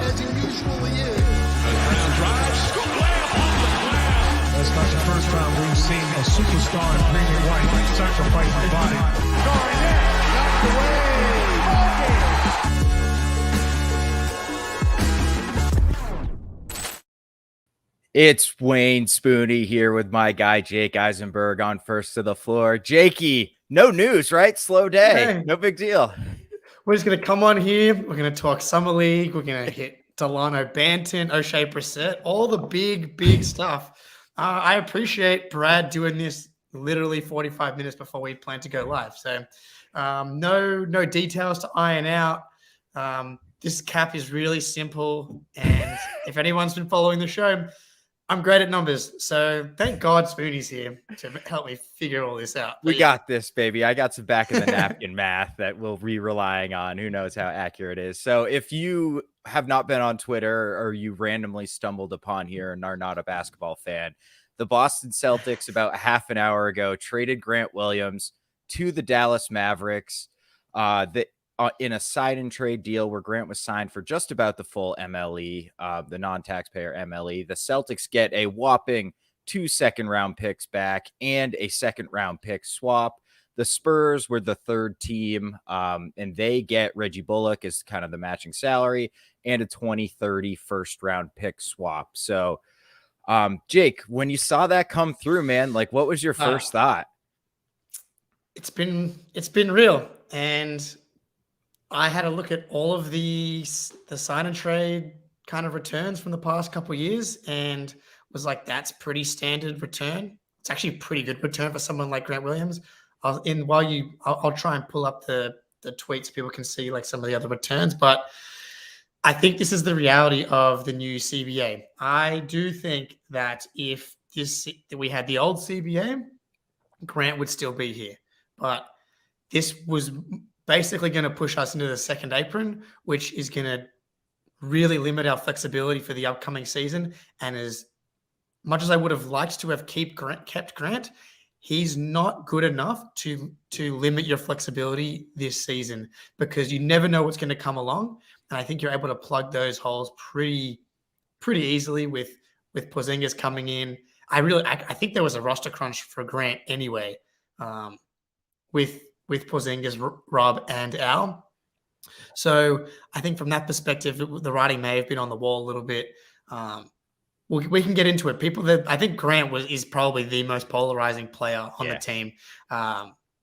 as he usually is. Brown drives, layup on the glass. That's not the first time we've seen a superstar in green and white sacrifice his body. Knocked away. It's Wayne Spooney here with my guy, Jake Eisenberg, on First to the Floor. Jakey, no news, right? Slow day. Hey. No big deal. We're just going to come on here. We're going to talk Summer League. We're going to hit Dalano, Banton, Oshae, Brissett, all the big stuff. I appreciate Brad doing this literally 45 minutes before we plan to go live. So no details to iron out. This cap is really simple. And if anyone's been following the show, I'm great at numbers. So thank God Spoonie's here to help me figure all this out. We got this, baby. I got some back of the napkin math that we'll be relying on. Who knows how accurate it is. So if you have not been on Twitter or you randomly stumbled upon here and are not a basketball fan, the Boston Celtics about half an hour ago traded Grant Williams to the Dallas Mavericks. In a sign and trade deal where Grant was signed for just about the full MLE, the non-taxpayer MLE. The Celtics get a whopping 2 second-round picks back and a second-round pick swap. The Spurs were the third team, and they get Reggie Bullock as kind of the matching salary and a 2030 first-round pick swap. So, Jake, when you saw that come through, man, like what was your first thought? It's been real, and I had a look at all of the sign and trade kind of returns from the past couple of years and was like, that's pretty standard return. It's actually a pretty good return for someone like Grant Williams. I'll try and pull up the tweets so people can see like some of the other returns, but I think this is the reality of the new CBA. I do think that if we had the old CBA, Grant would still be here, but this was basically going to push us into the second apron, which is going to really limit our flexibility for the upcoming season. And as much as I would have liked to have kept Grant, he's not good enough to limit your flexibility this season because you never know what's going to come along. And I think you're able to plug those holes pretty easily with Porzingis coming in. I think there was a roster crunch for Grant anyway, with Porzingis, Rob, and Al. So I think from that perspective, the writing may have been on the wall a little bit. We can get into it. I think Grant is probably the most polarizing player on the team.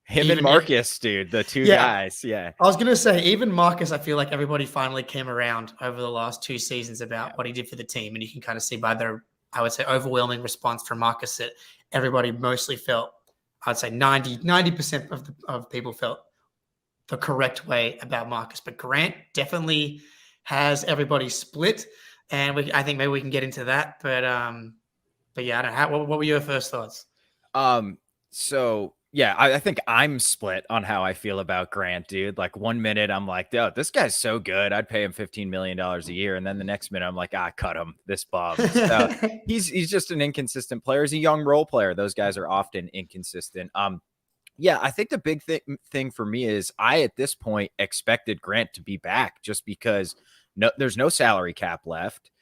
Him and Marcus, dude, the two guys. Yeah. I was going to say, even Marcus, I feel like everybody finally came around over the last 2 seasons about what he did for the team. And you can kind of see by I would say, overwhelming response from Marcus that everybody mostly felt, I'd say 90% of people felt the correct way about Marcus. But Grant definitely has everybody split. And I think maybe we can get into that. But yeah, I don't know. What were your first thoughts? So yeah, I think I'm split on how I feel about Grant, dude. Like 1 minute I'm like, oh, this guy's so good. I'd pay him $15 million a year. And then the next minute I'm like, cut him, this bum. So he's just an inconsistent player. He's a young role player. Those guys are often inconsistent. Yeah, I think the big thing for me is I, at this point, expected Grant to be back just because there's no salary cap left.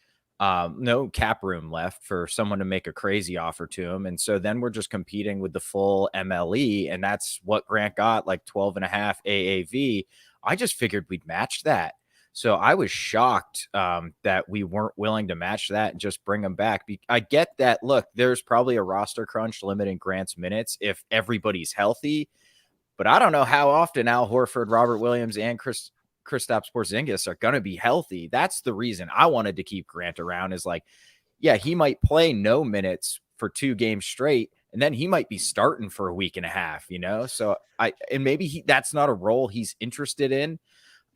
No cap room left for someone to make a crazy offer to him. And so then we're just competing with the full MLE. And that's what Grant got, like 12.5 AAV. I just figured we'd match that. So I was shocked that we weren't willing to match that and just bring him back. I get that. Look, there's probably a roster crunch limiting Grant's minutes if everybody's healthy. But I don't know how often Al Horford, Robert Williams, and Kristaps Porzingis are going to be healthy. That's the reason I wanted to keep Grant around is like, yeah, he might play no minutes for 2 games straight, and then he might be starting for a week and a half, you know? So maybe that's not a role he's interested in.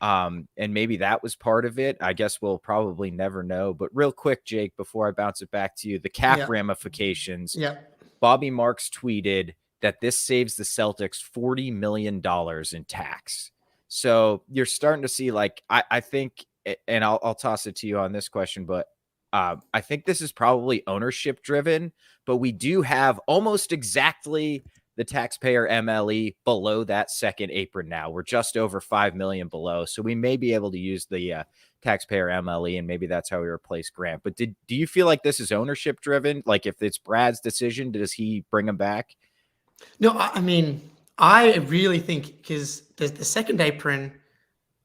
And maybe that was part of it. I guess we'll probably never know. But real quick, Jake, before I bounce it back to you, the cap ramifications. Yeah. Bobby Marks tweeted that this saves the Celtics $40 million in tax. So you're starting to see, like, I think, and I'll toss it to you on this question, but I think this is probably ownership driven, but we do have almost exactly the taxpayer MLE below that second apron now. We're just over 5 million below. So we may be able to use the taxpayer MLE, and maybe that's how we replace Grant. But do you feel like this is ownership driven? Like if it's Brad's decision, does he bring him back? No, I mean, I really think because the second apron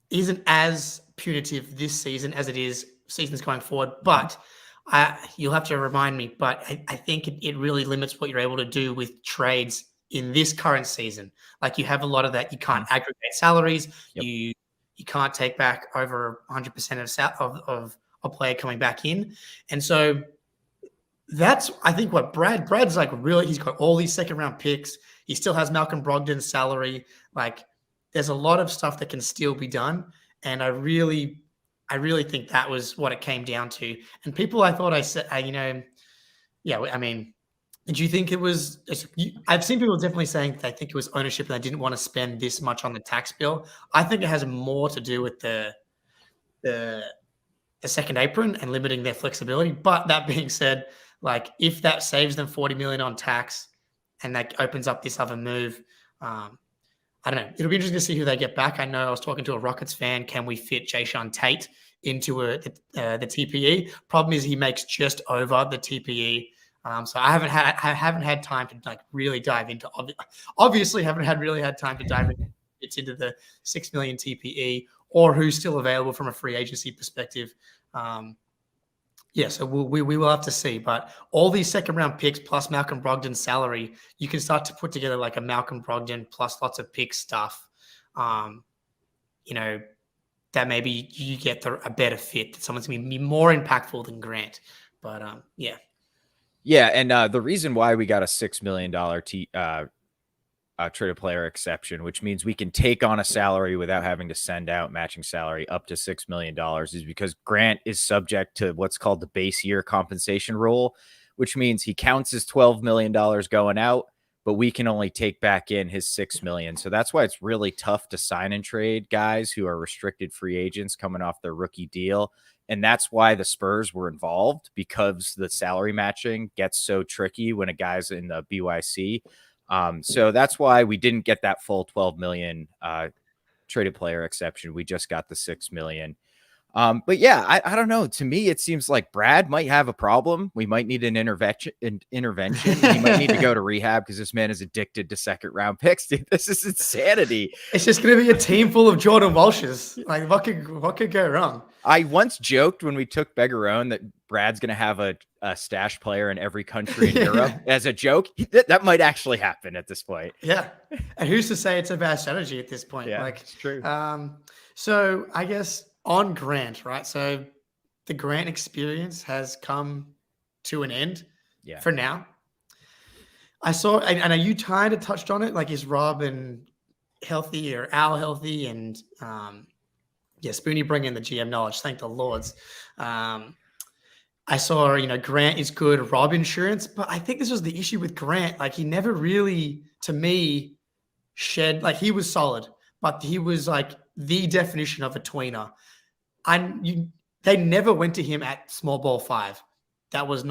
isn't as punitive this season as it is seasons going forward. But you'll have to remind me. But I think it really limits what you're able to do with trades in this current season. Like you have a lot of that. You can't aggregate salaries. Yep. You can't take back over 100% of a player coming back in. And so that's, I think, what Brad's like really, he's got all these second round picks. He still has Malcolm Brogdon's salary. Like there's a lot of stuff that can still be done. And I really think that was what it came down to. And people, I thought I said, yeah, I mean, did you think it was, I've seen people definitely saying they think it was ownership and they didn't want to spend this much on the tax bill. I think it has more to do with the second apron and limiting their flexibility. But that being said, like if that saves them $40 million on tax and that opens up this other move, I don't know. It'll be interesting to see who they get back. I know I was talking to a Rockets fan. Can we fit Jayshawn Tate into the TPE? Problem is he makes just over the TPE. So I haven't had time to like really dive into. Obviously, haven't had time to dive into the 6 million TPE or who's still available from a free agency perspective. So we will have to see. But all these second round picks plus Malcolm Brogdon's salary, you can start to put together like a Malcolm Brogdon plus lots of pick stuff. That maybe you get a better fit. That someone's going to be more impactful than Grant. But yeah. Yeah, and the reason why we got a $6 million traded player exception, which means we can take on a salary without having to send out matching salary up to $6 million, is because Grant is subject to what's called the base year compensation rule, which means he counts his $12 million going out, but we can only take back in his $6 million. So that's why it's really tough to sign and trade guys who are restricted free agents coming off their rookie deal. And that's why the Spurs were involved, because the salary matching gets so tricky when a guy's in the BYC. So that's why we didn't get that full 12 million traded player exception. We just got the 6 million. But yeah, I don't know. To me, it seems like Brad might have a problem. We might need an intervention. He might need to go to rehab because this man is addicted to second round picks. Dude, this is insanity. It's just going to be a team full of Jordan Walshes. Like what could go wrong? I once joked when we took Begaron that Brad's going to have a stash player in every country in Europe as a joke. That might actually happen at this point. Yeah. And who's to say it's a bad strategy at this point? Yeah, like, it's true. So I guess on Grant, right? So the Grant experience has come to an end for now. I saw, and you kind of touched on it, like is Robin healthy or Al healthy? And Spoonie bring in the GM knowledge. Thank the Lords. I saw, Grant is good Rob insurance, but I think this was the issue with Grant. Like he never really, to me, shed, like he was solid, but he was like the definition of a tweener. They never went to him at small ball 5. That was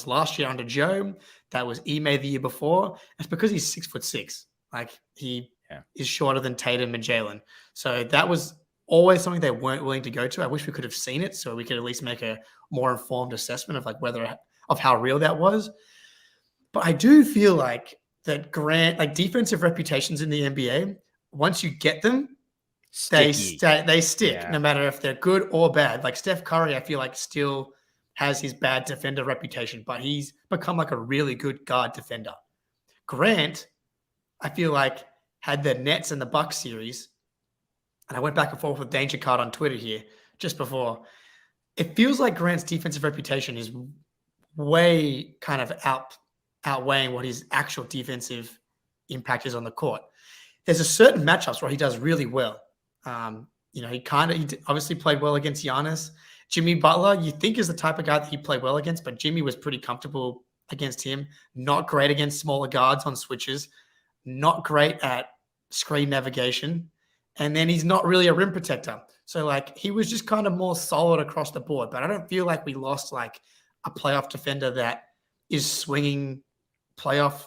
last year under Joe. That was Ime the year before. It's because he's 6'6". Like he is shorter than Tatum and Jaylen. So that was always something they weren't willing to go to. I wish we could have seen it so we could at least make a more informed assessment of like of how real that was. But I do feel like that Grant, like defensive reputations in the NBA, once you get them, they stick no matter if they're good or bad. Like Steph Curry, I feel like still has his bad defender reputation, but he's become like a really good guard defender. Grant, I feel like had the Nets and the Bucks series, and I went back and forth with Danger Card on Twitter here just before. It feels like Grant's defensive reputation is way kind of outweighing what his actual defensive impact is on the court. There's a certain matchups where he does really well. He obviously played well against Giannis. Jimmy Butler, you think is the type of guy that he played well against, but Jimmy was pretty comfortable against him. Not great against smaller guards on switches. Not great at screen navigation. And then he's not really a rim protector. So like he was just kind of more solid across the board, but I don't feel like we lost like a playoff defender that is swinging playoff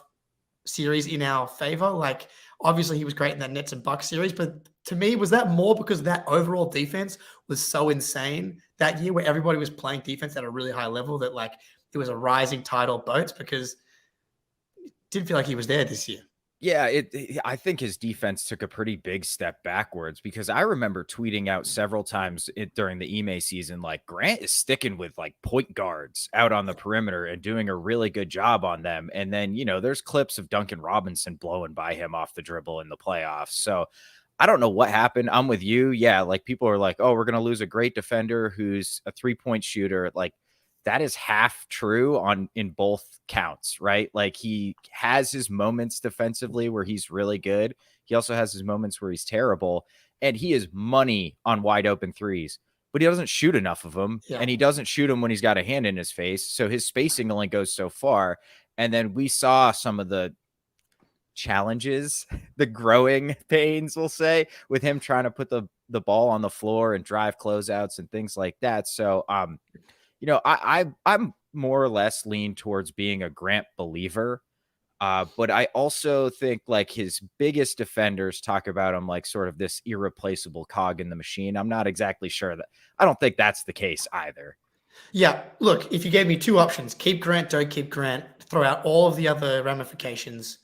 series in our favor. Like obviously he was great in that Nets and Bucks series, but to me, was that more because that overall defense was so insane that year where everybody was playing defense at a really high level that like it was a rising tide all boats, because it didn't feel like he was there this year. Yeah, I think his defense took a pretty big step backwards, because I remember tweeting out several times during the Ime season, like, Grant is sticking with like point guards out on the perimeter and doing a really good job on them. And then, there's clips of Duncan Robinson blowing by him off the dribble in the playoffs. So I don't know what happened. I'm with you. Yeah, like people are like, oh, we're going to lose a great defender who's a 3-point shooter. Like, that is half true in both counts, right? Like, he has his moments defensively where he's really good. He also has his moments where he's terrible, and he is money on wide open threes, but he doesn't shoot enough of them. Yeah. And he doesn't shoot them when he's got a hand in his face. So his spacing only goes so far. And then we saw some of the challenges, the growing pains, we'll say, with him trying to put the ball on the floor and drive closeouts and things like that. So, I'm more or less lean towards being a Grant believer. But I also think like his biggest defenders talk about him like sort of this irreplaceable cog in the machine. I'm not exactly sure I don't think that's the case either. Yeah. Look, if you gave me two options, keep Grant, don't keep Grant, throw out all of the other ramifications,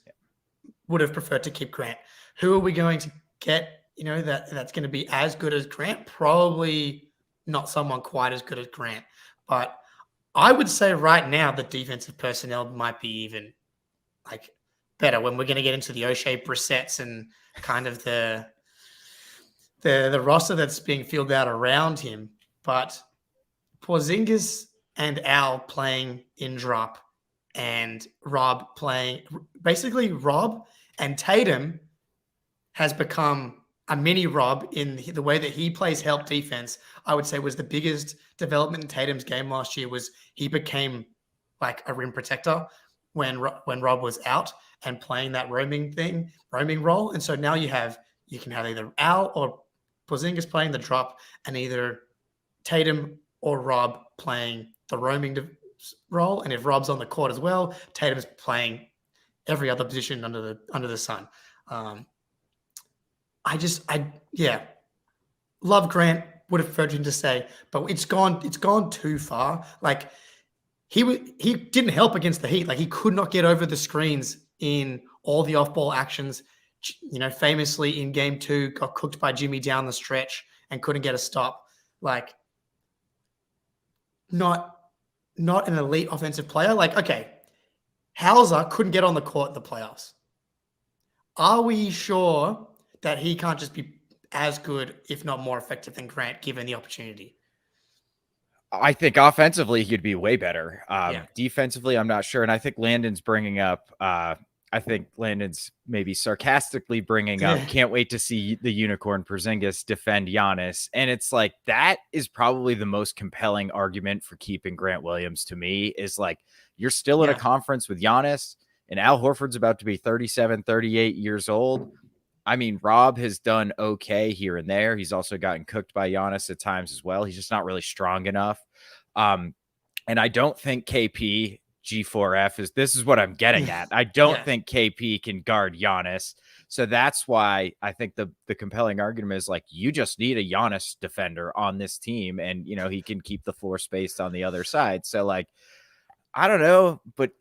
would have preferred to keep Grant. Who are we going to get, that's going to be as good as Grant? Probably not someone quite as good as Grant. But I would say right now the defensive personnel might be even like better when we're going to get into the Oshae, Brissetts, and kind of the roster that's being filled out around him. But Porzingis and Al playing in drop, and Rob and Tatum has become a mini Rob in the way that he plays help defense. I would say was the biggest development in Tatum's game last year was he became like a rim protector when Rob was out and playing that roaming role. And so now you can have either Al or Porzingis playing the drop, and either Tatum or Rob playing the roaming role. And if Rob's on the court as well, Tatum's playing every other position under the sun. Love Grant, would have preferred him to stay, but it's gone too far. Like he didn't help against the Heat. Like he could not get over the screens in all the off-ball actions. Famously in game 2, got cooked by Jimmy down the stretch and couldn't get a stop. Like not an elite offensive player. Like, okay, Hauser couldn't get on the court in the playoffs. Are we sure that he can't just be as good, if not more effective than Grant, given the opportunity? I think offensively he'd be way better. Defensively, I'm not sure. And I think Landon's bringing up, I think Landon's maybe sarcastically bringing up, can't wait to see the unicorn Porzingis defend Giannis. And it's like, that is probably the most compelling argument for keeping Grant Williams to me, is like, you're still in a conference with Giannis, and Al Horford's about to be 37, 38 years old. I mean, Rob has done okay here and there. He's also gotten cooked by Giannis at times as well. He's just not really strong enough. And I don't think KP G4F this is what I'm getting at. I don't think KP can guard Giannis. So that's why I think the compelling argument is like, you just need a Giannis defender on this team, and he can keep the floor spaced on the other side. So like, I don't know, but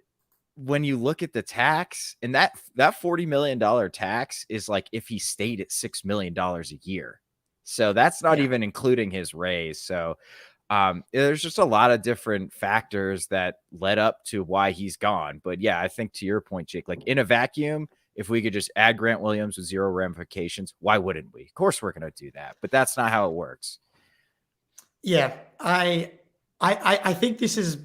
when you look at the tax, and that $40 million tax is like if he stayed at $6 million a year. So that's not even including his raise. So there's just a lot of different factors that led up to why he's gone. But yeah, I think to your point, Jake, like in a vacuum, if we could just add Grant Williams with zero ramifications, why wouldn't we? Of course we're going to do that, but that's not how it works. Yeah, I think this is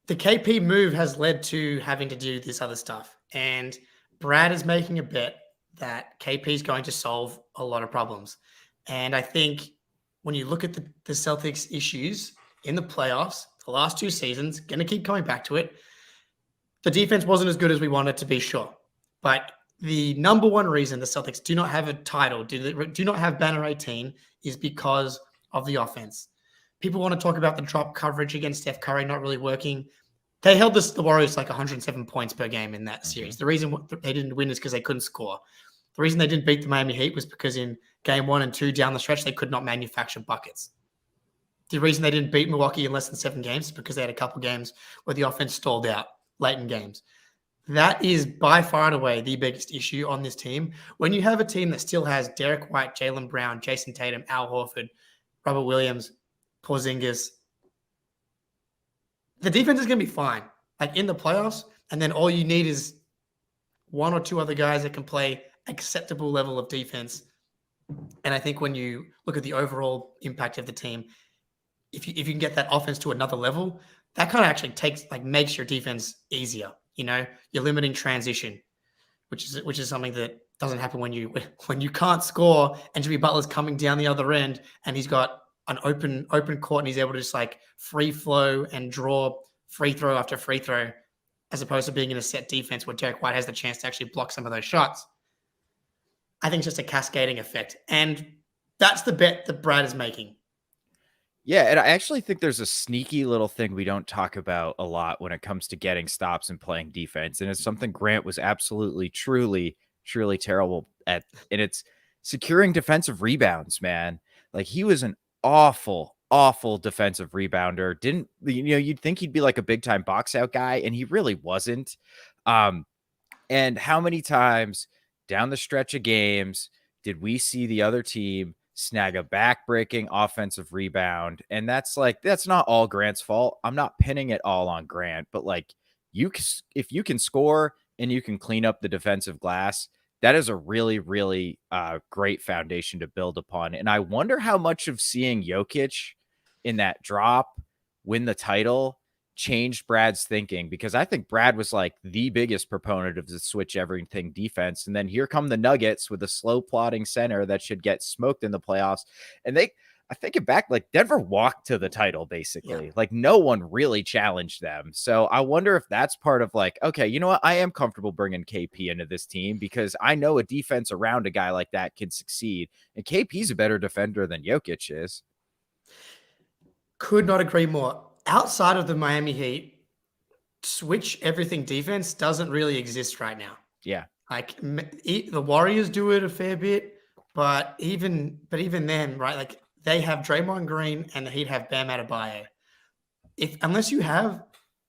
the KP move has led to having to do this other stuff. And Brad is making a bet that KP is going to solve a lot of problems. And I think when you look at the Celtics issues in the playoffs, the last 2 seasons, going to keep coming back to it. The defense wasn't as good as we wanted to be, sure. But the number one reason the Celtics do not have a title, do not have banner 18, is because of the offense. People want to talk about the drop coverage against Steph Curry not really working. They held the Warriors like 107 points per game in that series. The reason they didn't win is because they couldn't score. The reason they didn't beat the Miami Heat was because in game 1 and 2 down the stretch, they could not manufacture buckets. The reason they didn't beat Milwaukee in less than 7 games is because they had a couple games where the offense stalled out late in games. That is by far and away the biggest issue on this team. When you have a team that still has Derek White, Jaylen Brown, Jason Tatum, Al Horford, Robert Williams, Porzingis, the defense is going to be fine. Like in the playoffs, and then all you need is 1 or 2 other guys that can play acceptable level of defense. And I think when you look at the overall impact of the team, if you can get that offense to another level, that kind of actually makes your defense easier. You're limiting transition, which is something that doesn't happen when you can't score and Jimmy Butler's coming down the other end and he's got an open court and he's able to just like free flow and draw free throw after free throw, as opposed to being in a set defense where Derek White has the chance to actually block some of those shots. I think it's just a cascading effect. And that's the bet that Brad is making. Yeah, and I actually think there's a sneaky little thing we don't talk about a lot when it comes to getting stops and playing defense. And it's something Grant was absolutely, truly terrible at. And it's securing defensive rebounds, man. Like he was an awful defensive rebounder. You'd think he'd be like a big time box out guy, and he really wasn't. And how many times down the stretch of games did we see the other team snag a back-breaking offensive rebound? And that's not all Grant's fault. I'm not pinning it all on Grant, but like if you can score and you can clean up the defensive glass, that is a really, really great foundation to build upon. And I wonder how much of seeing Jokic in that drop win the title changed Brad's thinking, because I think Brad was like the biggest proponent of the switch everything defense. And then here come the Nuggets with a slow plotting center that should get smoked in the playoffs. And I think it back, like Denver walked to the title, basically. Like no one really challenged them. So I wonder if that's part of like, okay, you know what? I am comfortable bringing KP into this team because I know a defense around a guy like that can succeed. And KP's a better defender than Jokic is. Could not agree more. Outside of the Miami Heat, switch everything defense doesn't really exist right now. Yeah. Like the Warriors do it a fair bit, but even then, right? Like they have Draymond Green and the Heat have Bam Adebayo. Unless you have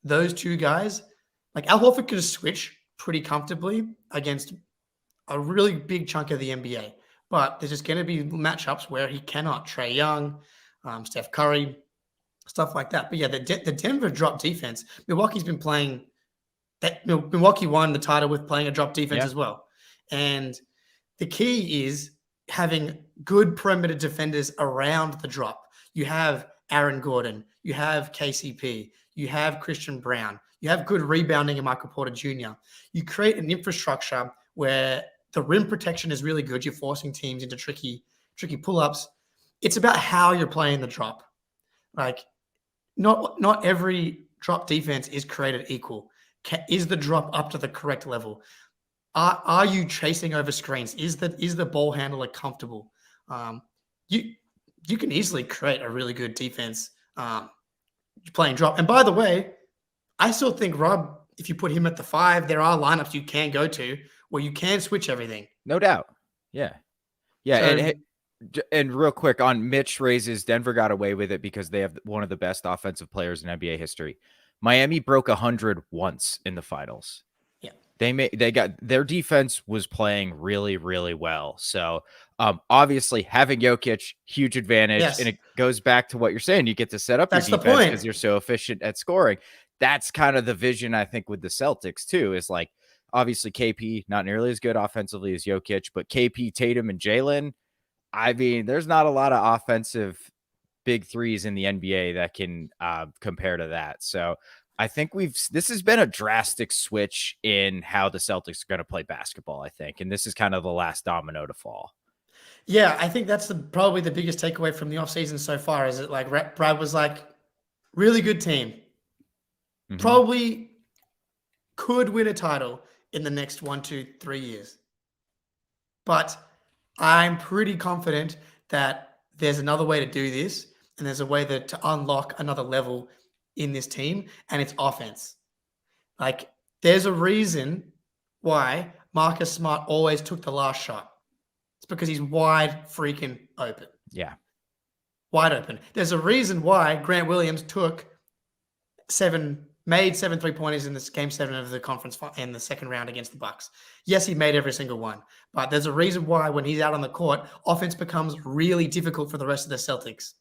those two guys, like Al Horford could switch pretty comfortably against a really big chunk of the NBA, but there's just going to be matchups where he cannot. Trae Young, Steph Curry, stuff like that. But yeah, the Denver drop defense, Milwaukee's been playing that. Milwaukee won the title with playing a drop defense as well. And the key is having good perimeter defenders around the drop. You have Aaron Gordon, you have KCP, you have Christian Brown, you have good rebounding in Michael Porter Jr. You create an infrastructure where the rim protection is really good. You're forcing teams into tricky pull-ups. It's about how you're playing the drop. Like, not every drop defense is created equal. Is the drop up to the correct level? Are you chasing over screens? Is the ball handler comfortable? You can easily create a really good defense playing drop. And by the way, I still think Rob, if you put him at the 5, there are lineups you can go to where you can switch everything. No doubt. Yeah. So, and real quick on Mitch raises, Denver got away with it because they have one of the best offensive players in NBA history. Miami broke 100 once in the finals. Yeah. Their defense was playing really, really well. So obviously having Jokic, huge advantage. Yes. And it goes back to what you're saying. You get to set up your defense because you're so efficient at scoring. That's kind of the vision, I think, with the Celtics too, is like, obviously KP, not nearly as good offensively as Jokic, but KP, Tatum, and Jaylen, I mean, there's not a lot of offensive big threes in the NBA that can compare to that. So I think this has been a drastic switch in how the Celtics are going to play basketball, I think. And this is kind of the last domino to fall. Yeah, I think that's probably the biggest takeaway from the offseason so far, is it like Brad was like, really good team. Mm-hmm. Probably could win a title in the next 1, 2, 3 years. But I'm pretty confident that there's another way to do this, and there's a way to unlock another level in this team, and it's offense. Like, there's a reason why Marcus Smart always took the last shot. It's because he's wide freaking open. Yeah. Wide open. There's a reason why Grant Williams made 7 3-pointers in this game 7 of the conference in the second round against the Bucks. Yes, he made every single one, but there's a reason why when he's out on the court, offense becomes really difficult for the rest of the Celtics,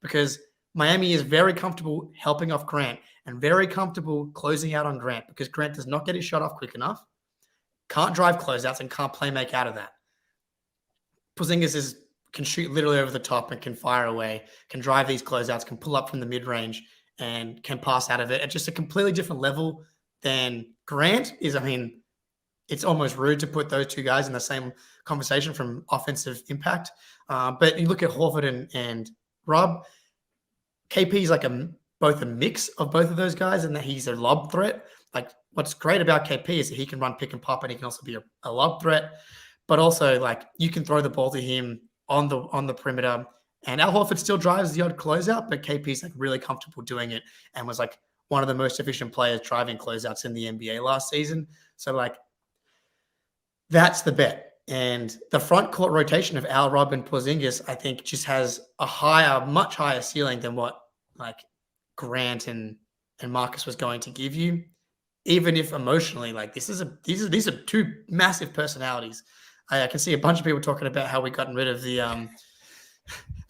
because Miami is very comfortable helping off Grant and very comfortable closing out on Grant, because Grant does not get his shot off quick enough, can't drive closeouts, and can't play make out of that. Porzingis can shoot literally over the top and can fire away, can drive these closeouts, can pull up from the mid-range, and can pass out of it at just a completely different level than Grant is. I mean, it's almost rude to put those two guys in the same conversation from offensive impact. But you look at Horford and Rob, KP is like both a mix of both of those guys, and that he's a lob threat. Like, what's great about KP is that he can run pick and pop, and he can also be a lob threat. But also, like, you can throw the ball to him on the perimeter. And Al Horford still drives the odd closeout, but KP's like really comfortable doing it and was like one of the most efficient players driving closeouts in the NBA last season. So, like, that's the bet. And the front court rotation of Al, Rob, and Porzingis, I think, just has a much higher ceiling than what like Grant and Marcus was going to give you. Even if emotionally, like, these are two massive personalities. I can see a bunch of people talking about how we gotten rid of the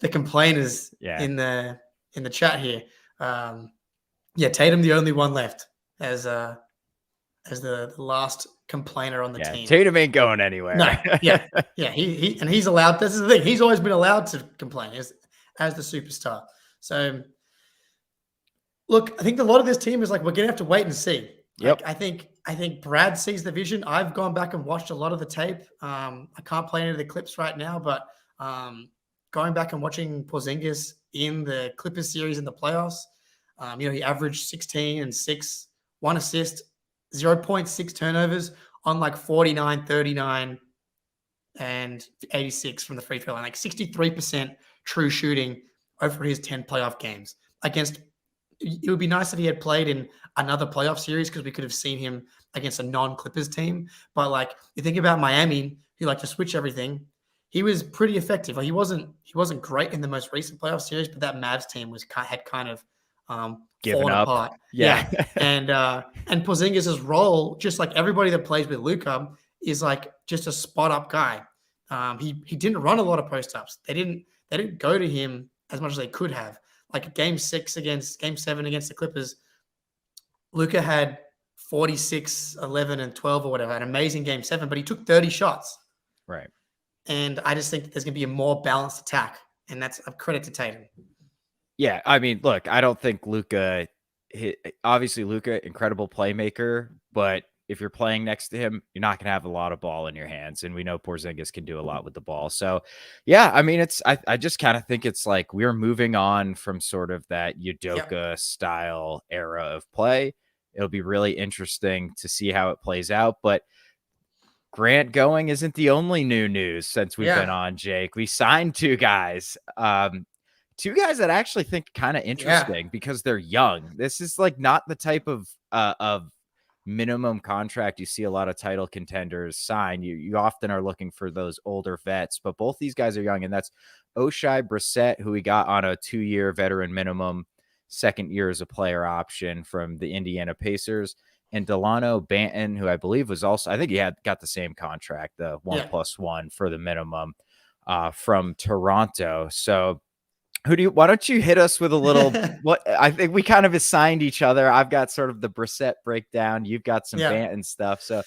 complainers in the chat here. Tatum the only one left as the last complainer on the team. Tatum ain't going anywhere. No, he's allowed. This is the thing. He's always been allowed to complain as the superstar. So, look, I think a lot of this team is like, we're gonna have to wait and see. Yep. Like, I think Brad sees the vision. I've gone back and watched a lot of the tape. I can't play any of the clips right now, but going back and watching Porzingis in the Clippers series in the playoffs, he averaged 16 and 6, 1 assist, 0.6 turnovers on like 49, 39, and 86 from the free throw line, like 63% true shooting over his 10 playoff games. It would be nice if he had played in another playoff series, because we could have seen him against a non-Clippers team. But like, you think about Miami, who like to switch everything. He was pretty effective. Like, he wasn't great in the most recent playoff series, but that Mavs team had kind of fallen apart. Yeah. And Porzingis' role, just like everybody that plays with Luka, is like just a spot up guy. He didn't run a lot of post ups. They didn't go to him as much as they could have. Like game 7 against the Clippers, Luka had 46, 11, and 12 or whatever, an amazing game 7, but he took 30 shots. Right. And I just think that there's going to be a more balanced attack, and that's a credit to Tatum. Yeah, I mean, look, I don't think Luka, incredible playmaker, but if you're playing next to him, you're not going to have a lot of ball in your hands. And we know Porzingis can do a lot with the ball. So, yeah, I mean, I just kind of think it's like we're moving on from sort of that Udoka style era of play. It'll be really interesting to see how it plays out. But Grant going isn't the only new news since we've been on, Jake. We signed 2 guys. 2 guys that I actually think kind of interesting because they're young. This is like not the type of minimum contract you see a lot of title contenders sign. You often are looking for those older vets, but both these guys are young, and that's Oshae Brissett, who we got on a 2-year veteran minimum, second year as a player option from the Indiana Pacers, and Dalano Banton, who I believe was also, I think he got the same contract, the 1+1 for the minimum from Toronto. So why don't you hit us with a little, what I think we kind of assigned each other. I've got sort of the Brissett breakdown. You've got some Banton stuff. So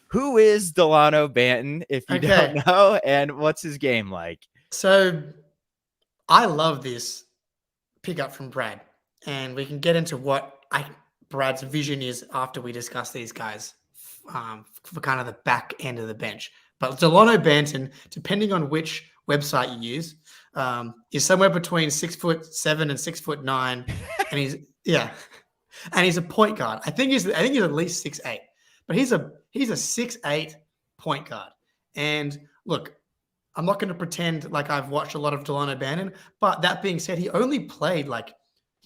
who is Dalano Banton, if you don't know, and what's his game like? So I love this pickup from Brad, and we can get into what Brad's vision is after we discuss these guys for kind of the back end of the bench. But Dalano Banton, depending on which website you use, is somewhere between 6'7" and 6'9", and he's a point guard. I think he's at least 6'8", but he's a 6'8" point guard. And look, I'm not going to pretend like I've watched a lot of Dalano Banton, but that being said, he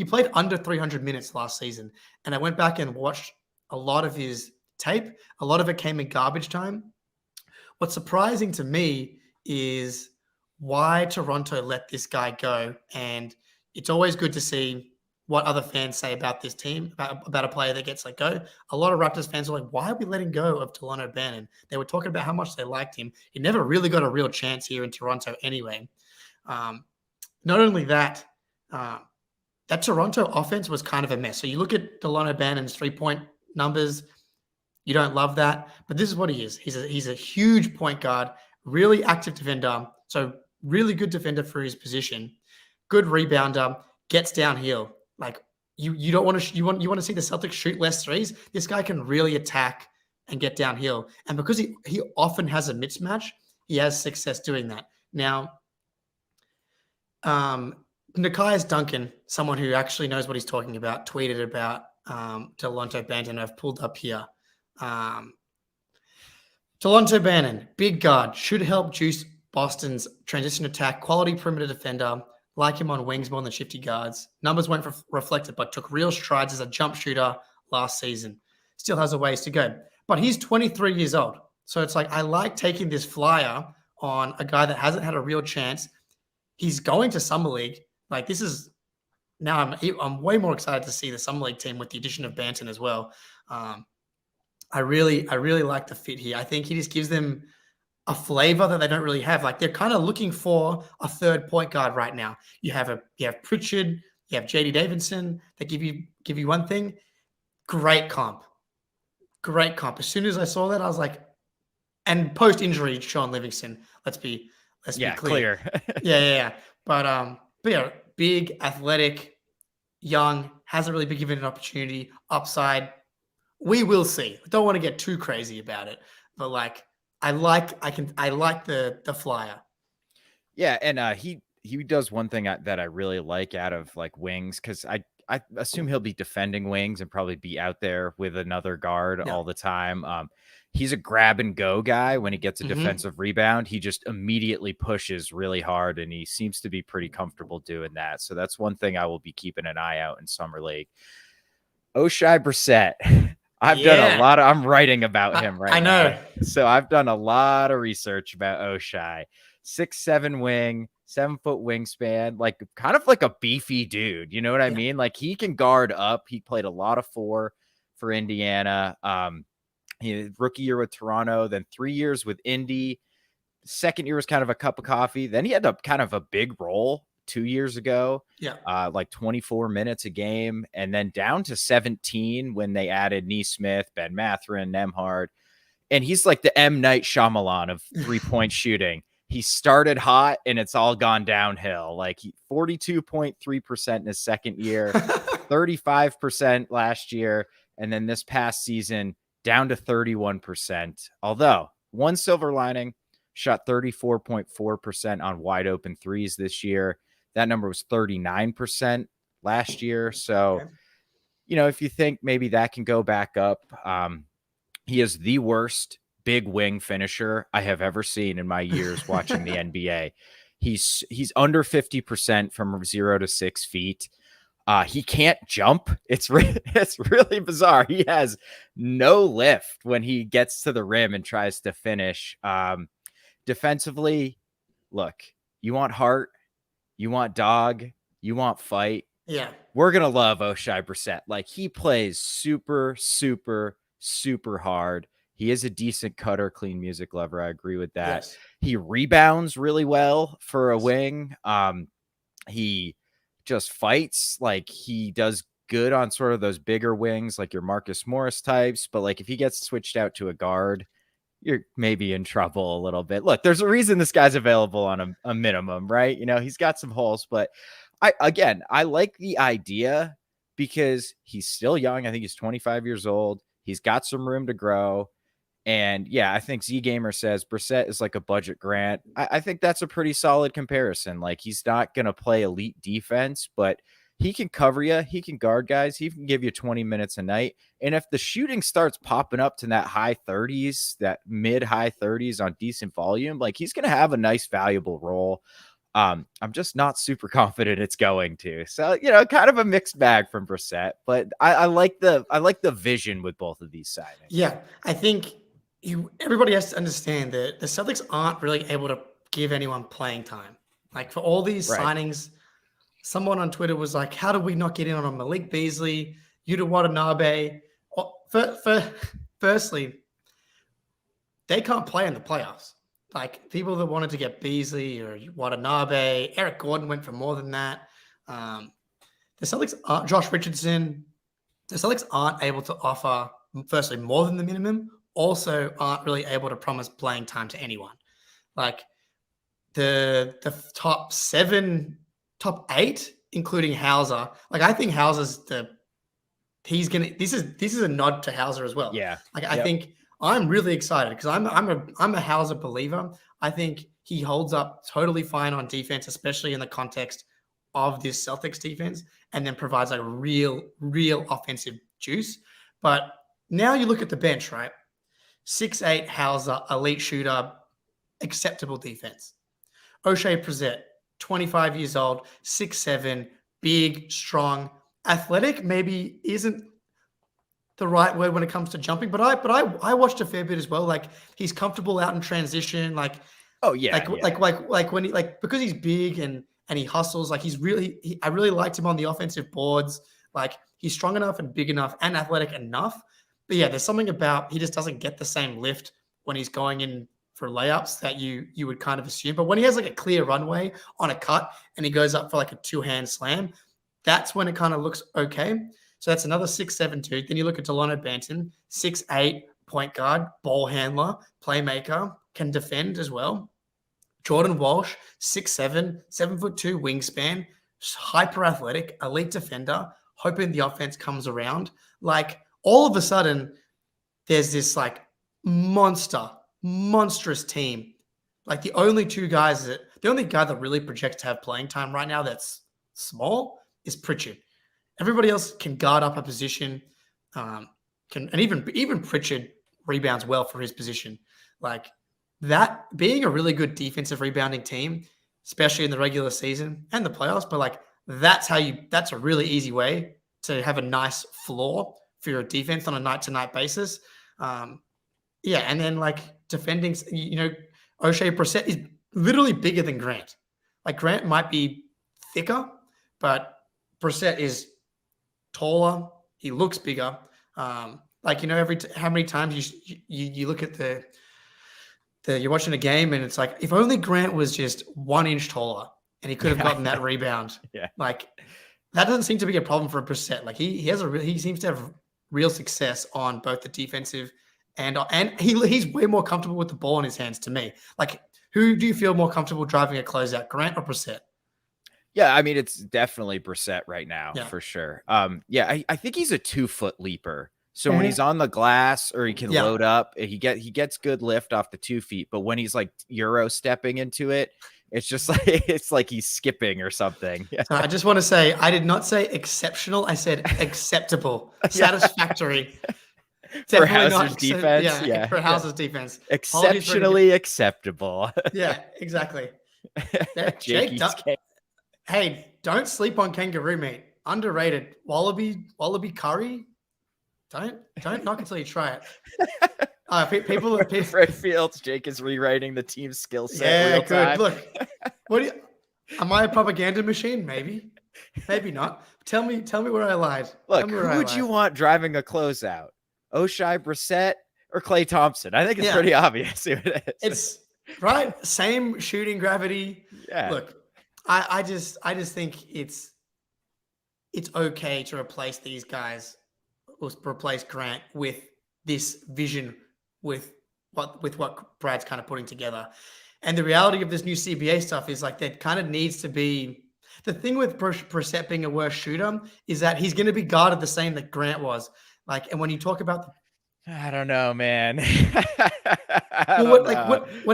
played under 300 minutes last season. And I went back and watched a lot of his tape. A lot of it came in garbage time. What's surprising to me is why Toronto let this guy go. And it's always good to see what other fans say about this team, about a player that gets let go. A lot of Raptors fans are like, why are we letting go of Dalano Banton? They were talking about how much they liked him. He never really got a real chance here in Toronto anyway. Not only that, that Toronto offense was kind of a mess. So you look at Dalano Banton's 3-point numbers, you don't love that, but this is what he is. He's a huge point guard, really active defender, so really good defender for his position, good rebounder, gets downhill. Like you don't want to you want to see the Celtics shoot less threes. This guy can really attack and get downhill, and because he often has a mismatch, he has success doing that. Now, Nikias Duncan, someone who actually knows what he's talking about, tweeted about Dalano Banton. I've pulled up here. Dalano Banton, big guard, should help juice Boston's transition attack, quality perimeter defender, like him on wings more than shifty guards. Numbers weren't reflected, but took real strides as a jump shooter last season. Still has a ways to go. But he's 23 years old. So it's like, I like taking this flyer on a guy that hasn't had a real chance. He's going to Summer League. Like, this is now I'm way more excited to see the Summer League team with the addition of Banton as well. I really like the fit here. I think he just gives them a flavor that they don't really have. Like, they're kind of looking for a third point guard right now. You have Pritchard, you have JD Davidson that give you one thing. Great comp. As soon as I saw that, I was like, and post injury, Sean Livingston. Let's be clear. Yeah. But yeah, big, athletic, young, hasn't really been given an opportunity. Upside, we will see. I don't want to get too crazy about it, but like, I like the flyer. Yeah, and he does one thing that I really like out of like wings, because I assume he'll be defending wings and probably be out there with another guard all the time. He's a grab and go guy. When he gets a defensive rebound, he just immediately pushes really hard, and he seems to be pretty comfortable doing that. So that's one thing I will be keeping an eye out in Summer League. Oshae Brissett. I'm writing about him right now. I know. So I've done a lot of research about Oshae. 6'7" wing, 7-foot wingspan, like kind of like a beefy dude. You know what I mean? Like, he can guard up. He played a lot of 4 for Indiana. Rookie year with Toronto, then 3 years with Indy. Second year was kind of a cup of coffee. Then he had kind of a big role 2 years ago. Like 24 minutes a game, and then down to 17 when they added Nesmith, Ben Mathurin, Nembhard. And he's like the M. Night Shyamalan of 3-point shooting. He started hot and it's all gone downhill. Like, 42.3% in his second year, 35% last year, and then this past season down to 31%. Although, one silver lining, shot 34.4% on wide open threes this year. That number was 39% last year. So, if you think maybe that can go back up, he is the worst big wing finisher I have ever seen in my years watching the NBA. He's under 50% from 0 to 6 feet. He can't jump. It's really bizarre. He has no lift when he gets to the rim and tries to finish. Defensively, look, you want heart, you want dog, you want fight. Yeah. We're going to love Oshae Brissett. Like, he plays super, super, super hard. He is a decent cutter, clean music lover. I agree with that. Yes. He rebounds really well for a wing. He just fights. Like, he does good on sort of those bigger wings, like your Marcus Morris types. But like, if he gets switched out to a guard, you're maybe in trouble a little bit. Look, there's a reason this guy's available on a minimum, right? He's got some holes, but I like the idea because he's still young. I think he's 25 years old. He's got some room to grow. And yeah, I think Z Gamer says Brissett is like a budget Grant. I think that's a pretty solid comparison. Like, he's not going to play elite defense, but he can cover you. He can guard guys. He can give you 20 minutes a night. And if the shooting starts popping up to that high 30s, that mid high 30s on decent volume, like, he's going to have a nice, valuable role. I'm just not super confident it's going to. So, kind of a mixed bag from Brissett, but I like the vision with both of these signings. Yeah, I think everybody has to understand that the Celtics aren't really able to give anyone playing time. Like for all these Right. signings, someone on Twitter was like, "How do we not get in on a Malik Beasley, Yuta Watanabe?" Firstly, they can't play in the playoffs. Like people that wanted to get Beasley or Watanabe, Eric Gordon went for more than that. The Celtics aren't Josh Richardson. The Celtics aren't able to offer, firstly, more than the minimum. Also, aren't really able to promise playing time to anyone. Like the top 7, top 8, including Hauser. Like I think Hauser's this is a nod to Hauser as well. Yeah. Like I think I'm really excited because I'm a Hauser believer. I think he holds up totally fine on defense, especially in the context of this Celtics defense, and then provides like real offensive juice. But now you look at the bench, right? 6'8" Hauser, elite shooter, acceptable defense. Oshae Brissett, 25 years old, 6'7", big, strong, athletic. Maybe isn't the right word when it comes to jumping, but I watched a fair bit as well. Like he's comfortable out in transition. Like like when he because he's big and he hustles. Like I really liked him on the offensive boards. Like he's strong enough and big enough and athletic enough. But yeah, there's something about he just doesn't get the same lift when he's going in for layups that you would kind of assume. But when he has like a clear runway on a cut and he goes up for like a 2-hand slam, that's when it kind of looks okay. So that's another 6'7" dude. Then you look at Dalano Banton, 6'8", point guard, ball handler, playmaker, can defend as well. Jordan Walsh, 6'7", 7'2" wingspan, hyper athletic, elite defender, hoping the offense comes around. Like all of a sudden, there's this like monstrous team. Like the only guy that really projects to have playing time right now that's small is Pritchard. Everybody else can guard up a position, and even Pritchard rebounds well for his position. Like that being a really good defensive rebounding team, especially in the regular season and the playoffs, but like that's a really easy way to have a nice floor for your defense on a night-to-night basis. And then like defending, Oshae Brissett is literally bigger than Grant. Like Grant might be thicker, but Brissett is taller. He looks bigger. How many times you look at you're watching a game and it's like, if only Grant was just 1 inch taller and he could have gotten that rebound. Yeah. Like that doesn't seem to be a problem for Brissett. Like he seems to have real success on both the defensive and he's way more comfortable with the ball in his hands to me. Like who do you feel more comfortable driving a closeout, Grant or Brissett? Yeah, I mean, it's definitely Brissett right now Yeah. for sure. I think he's a 2-foot leaper. So when he's on the glass or he can load up, he gets good lift off the 2 feet. But when he's like Euro stepping into it, it's just like he's skipping or something. Yeah. So I just want to say, I did not say exceptional. I said acceptable, satisfactory. For Hauser's defense. Yeah. For Hauser's defense. Exceptionally acceptable. Yeah, exactly. Jake, hey, don't sleep on kangaroo meat. Underrated. Wallaby curry. Don't knock until you try it. People Fred Fields, Jake is rewriting the team's skill set. Yeah, real time. Good. Look, am I a propaganda machine? Maybe not. Tell me where I lied. Look, who would you want driving a closeout? Oshae Brissett or Klay Thompson? I think it's pretty obvious who it is. It's right. Same shooting gravity. Yeah. Look, I just think it's okay to replace these guys or replace Grant with this vision with what Brad's kind of putting together. And the reality of this new CBA stuff is like that kind of needs to be the thing with Brissett being a worse shooter is that he's going to be guarded the same that Grant was. Like, and when you talk about I don't know, man. when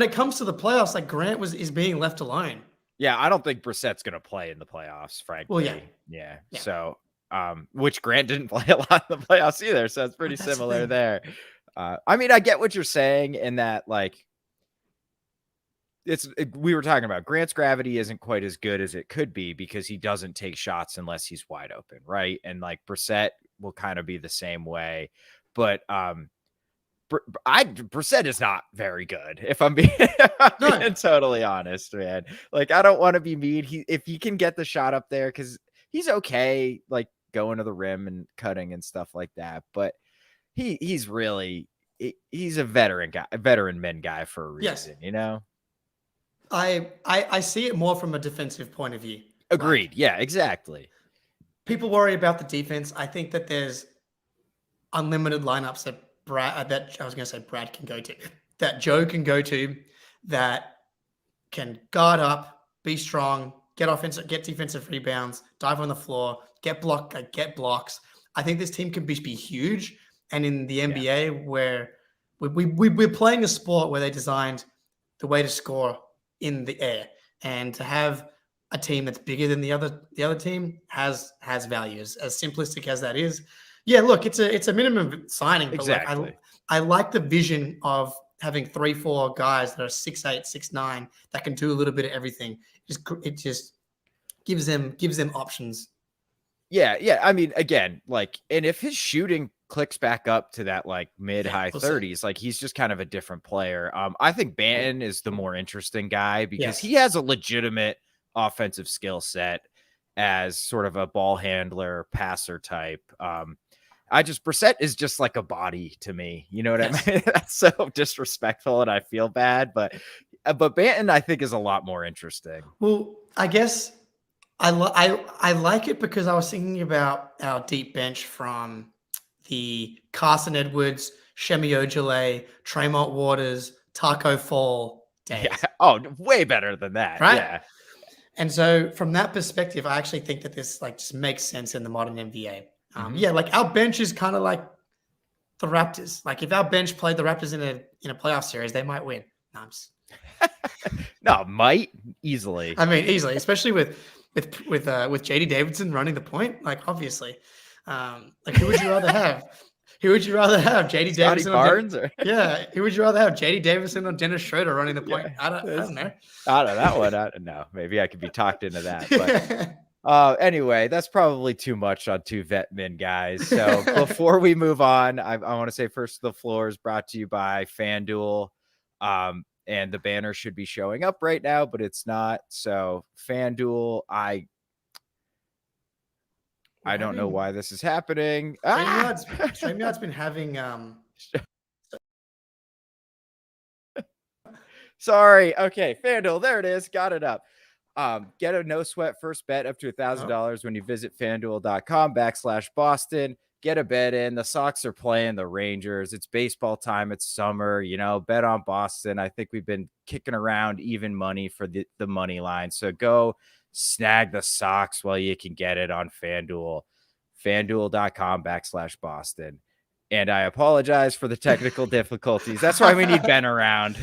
it comes to the playoffs, like Grant is being left alone. Yeah, I don't think Brissett's going to play in the playoffs, frankly. Well, yeah. So, which Grant didn't play a lot in the playoffs either, so it's pretty similar there. I mean, I get what you're saying in that, like, we were talking about Grant's gravity isn't quite as good as it could be because he doesn't take shots unless he's wide open, right? And like Brissett will kind of be the same way, but Brissett is not very good. If I'm being, being totally honest, man. Like I don't want to be mean. If he can get the shot up there, because he's okay, like going to the rim and cutting and stuff like that, but he's really he's a veteran guy, a veteran men guy for a reason, you know. I see it more from a defensive point of view. Agreed. Like, yeah, exactly. People worry about the defense. I think that there's unlimited lineups that Brad can go to, that Joe can go to, that can guard up, be strong, get defensive rebounds, dive on the floor, get blocks. I think this team can be huge. And in the NBA, where we're playing a sport where they designed the way to score in the air, and to have a team that's bigger than the other team has value. As simplistic as that is, yeah. Look, it's a minimum signing. But exactly. Like, I like the vision of having 3-4 guys that are 6'8", 6'9", that can do a little bit of everything. It just gives them options. Yeah. I mean, again, like, and if his shooting clicks back up to that like mid-high 30s, like he's just kind of a different player. I think Banton is the more interesting guy because he has a legitimate offensive skill set as sort of a ball handler, passer type. Brissett is just like a body to me. You know what I mean? That's so disrespectful and I feel bad, but Banton I think is a lot more interesting. Well, I guess I like it because I was thinking about our deep bench from the Carson Edwards, Shemi Ojale, Tremont Waters, Taco Fall days. Yeah. Oh, way better than that. Right? Yeah. And so from that perspective, I actually think that this like just makes sense in the modern NBA. Yeah, like our bench is kind of like the Raptors. Like if our bench played the Raptors in a playoff series, they might win. No, might easily. I mean, easily, especially with JD Davidson running the point. Like obviously, like who would you rather have? Who would you rather have, JD Davidson? Barnes? Who would you rather have, JD Davidson or Dennis Schroeder running the point? Yeah, I don't know. I don't know that one. I don't know. Maybe I could be talked into that. But anyway, that's probably too much on two vet men guys. So before we move on, I want to say first, the floor is brought to you by FanDuel. And the banner should be showing up right now, but it's not. So FanDuel, I don't know why this is happening. StreamYard's been having Sorry. Okay, FanDuel, there it is. Got it up. Get a no sweat first bet up to $1,000 when you visit FanDuel.com/Boston. Get a bet in. The Sox are playing the Rangers. It's baseball time. It's summer. You know, bet on Boston. I think we've been kicking around even money for the money line. So go snag the Sox while you can get it on FanDuel. FanDuel.com/Boston. And I apologize for the technical difficulties. That's why we need Ben around.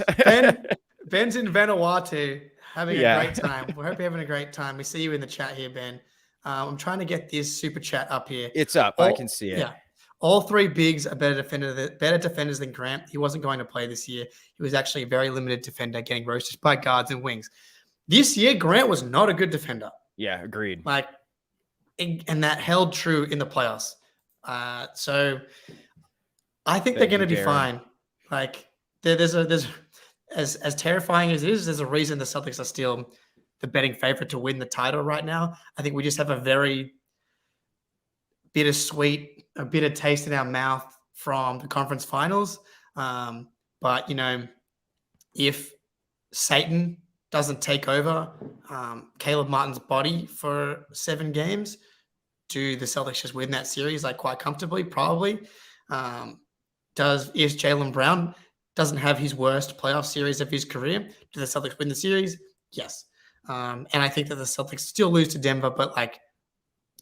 Ben's in Vanuatu having a great time. We hope you're having a great time. We see you in the chat here, Ben. I'm trying to get this super chat up here. It's up. I can see it. Yeah. All three bigs are better defenders than Grant. He wasn't going to play this year. He was actually a very limited defender, getting roasted by guards and wings. This year, Grant was not a good defender. Yeah, agreed. And that held true in the playoffs. So I think they're going to be fine. Like there's as terrifying as it is, there's a reason the Celtics are still the betting favorite to win the title right now. I think we just have a very bitter taste in our mouth from the conference finals. But you know, if Satan doesn't take over Caleb Martin's body for 7 games, do the Celtics just win that series like quite comfortably? Probably. If Jaylen Brown doesn't have his worst playoff series of his career, do the Celtics win the series? Yes. And I think that the Celtics still lose to Denver, but like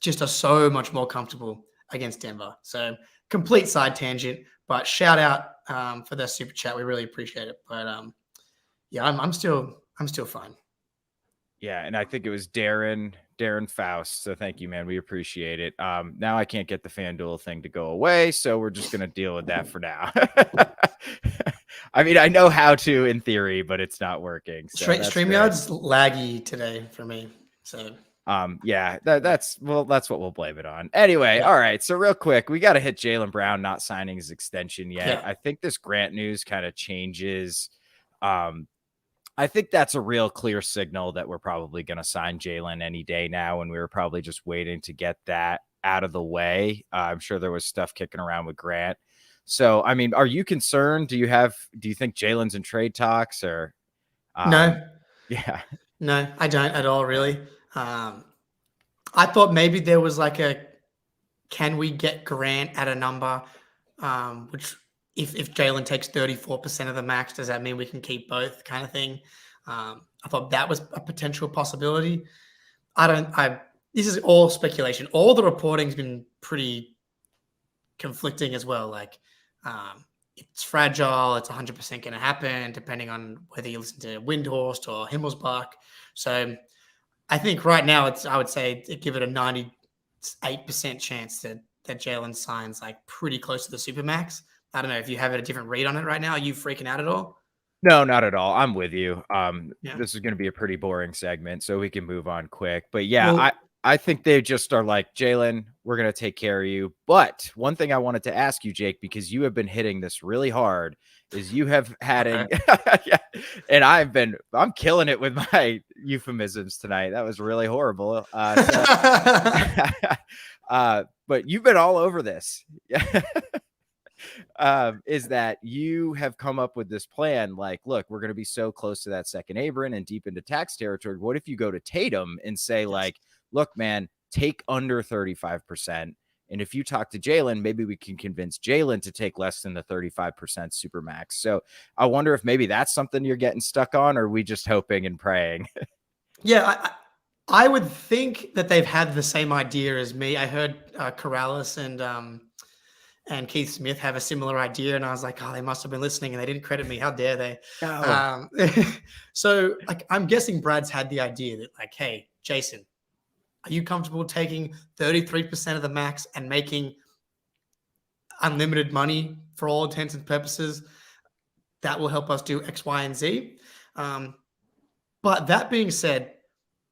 just are so much more comfortable against Denver. So complete side tangent, but shout out for the super chat. We really appreciate it. But I'm still fine. Yeah, and I think it was Darren Faust. So thank you, man. We appreciate it. Now I can't get the FanDuel thing to go away, so we're just gonna deal with that for now. I mean, I know how to in theory, but it's not working. So that's great. StreamYard's laggy today for me. So yeah, that's what we'll blame it on. Anyway, all right. So real quick, we got to hit Jaylen Brown not signing his extension yet. Yeah. I think this Grant news kind of changes. I think that's a real clear signal that we're probably going to sign Jaylen any day now, and we were probably just waiting to get that out of the way. I'm sure there was stuff kicking around with Grant. So, I mean, are you concerned? Do you think Jaylen's in trade talks or? No. Yeah. No, I don't at all, really. I thought maybe there was like can we get Grant at a number, which if Jaylen takes 34% of the max, does that mean we can keep both kind of thing? I thought that was a potential possibility. This is all speculation. All the reporting's been pretty conflicting as well. Like, it's fragile. It's 100% going to happen, depending on whether you listen to Windhorst or Himmelsbach. So I think right now I would say give it a 98% chance that Jaylen signs like pretty close to the Supermax. I don't know if you have a different read on it right now. Are you freaking out at all? No, not at all. I'm with you. Yeah. This is going to be a pretty boring segment, so we can move on quick. But yeah, I think they just are like, Jaylen, we're going to take care of you. But one thing I wanted to ask you, Jake, because you have been hitting this really hard, is you have had yeah, and I'm killing it with my euphemisms tonight. That was really horrible. But you've been all over this. Is that you have come up with this plan like, look, we're going to be so close to that second Abram and deep into tax territory. What if you go to Tatum and say, like, look, man, take under 35%. And if you talk to Jaylen, maybe we can convince Jaylen to take less than the 35% supermax. So I wonder if maybe that's something you're getting stuck on, or are we just hoping and praying? Yeah, I would think that they've had the same idea as me. I heard Corrales and Keith Smith have a similar idea, and I was like, oh, they must have been listening, and they didn't credit me. How dare they? No. So like, I'm guessing Brad's had the idea that like, hey, Jason, are you comfortable taking 33% of the max and making unlimited money for all intents and purposes? That will help us do X, Y, and Z. But that being said,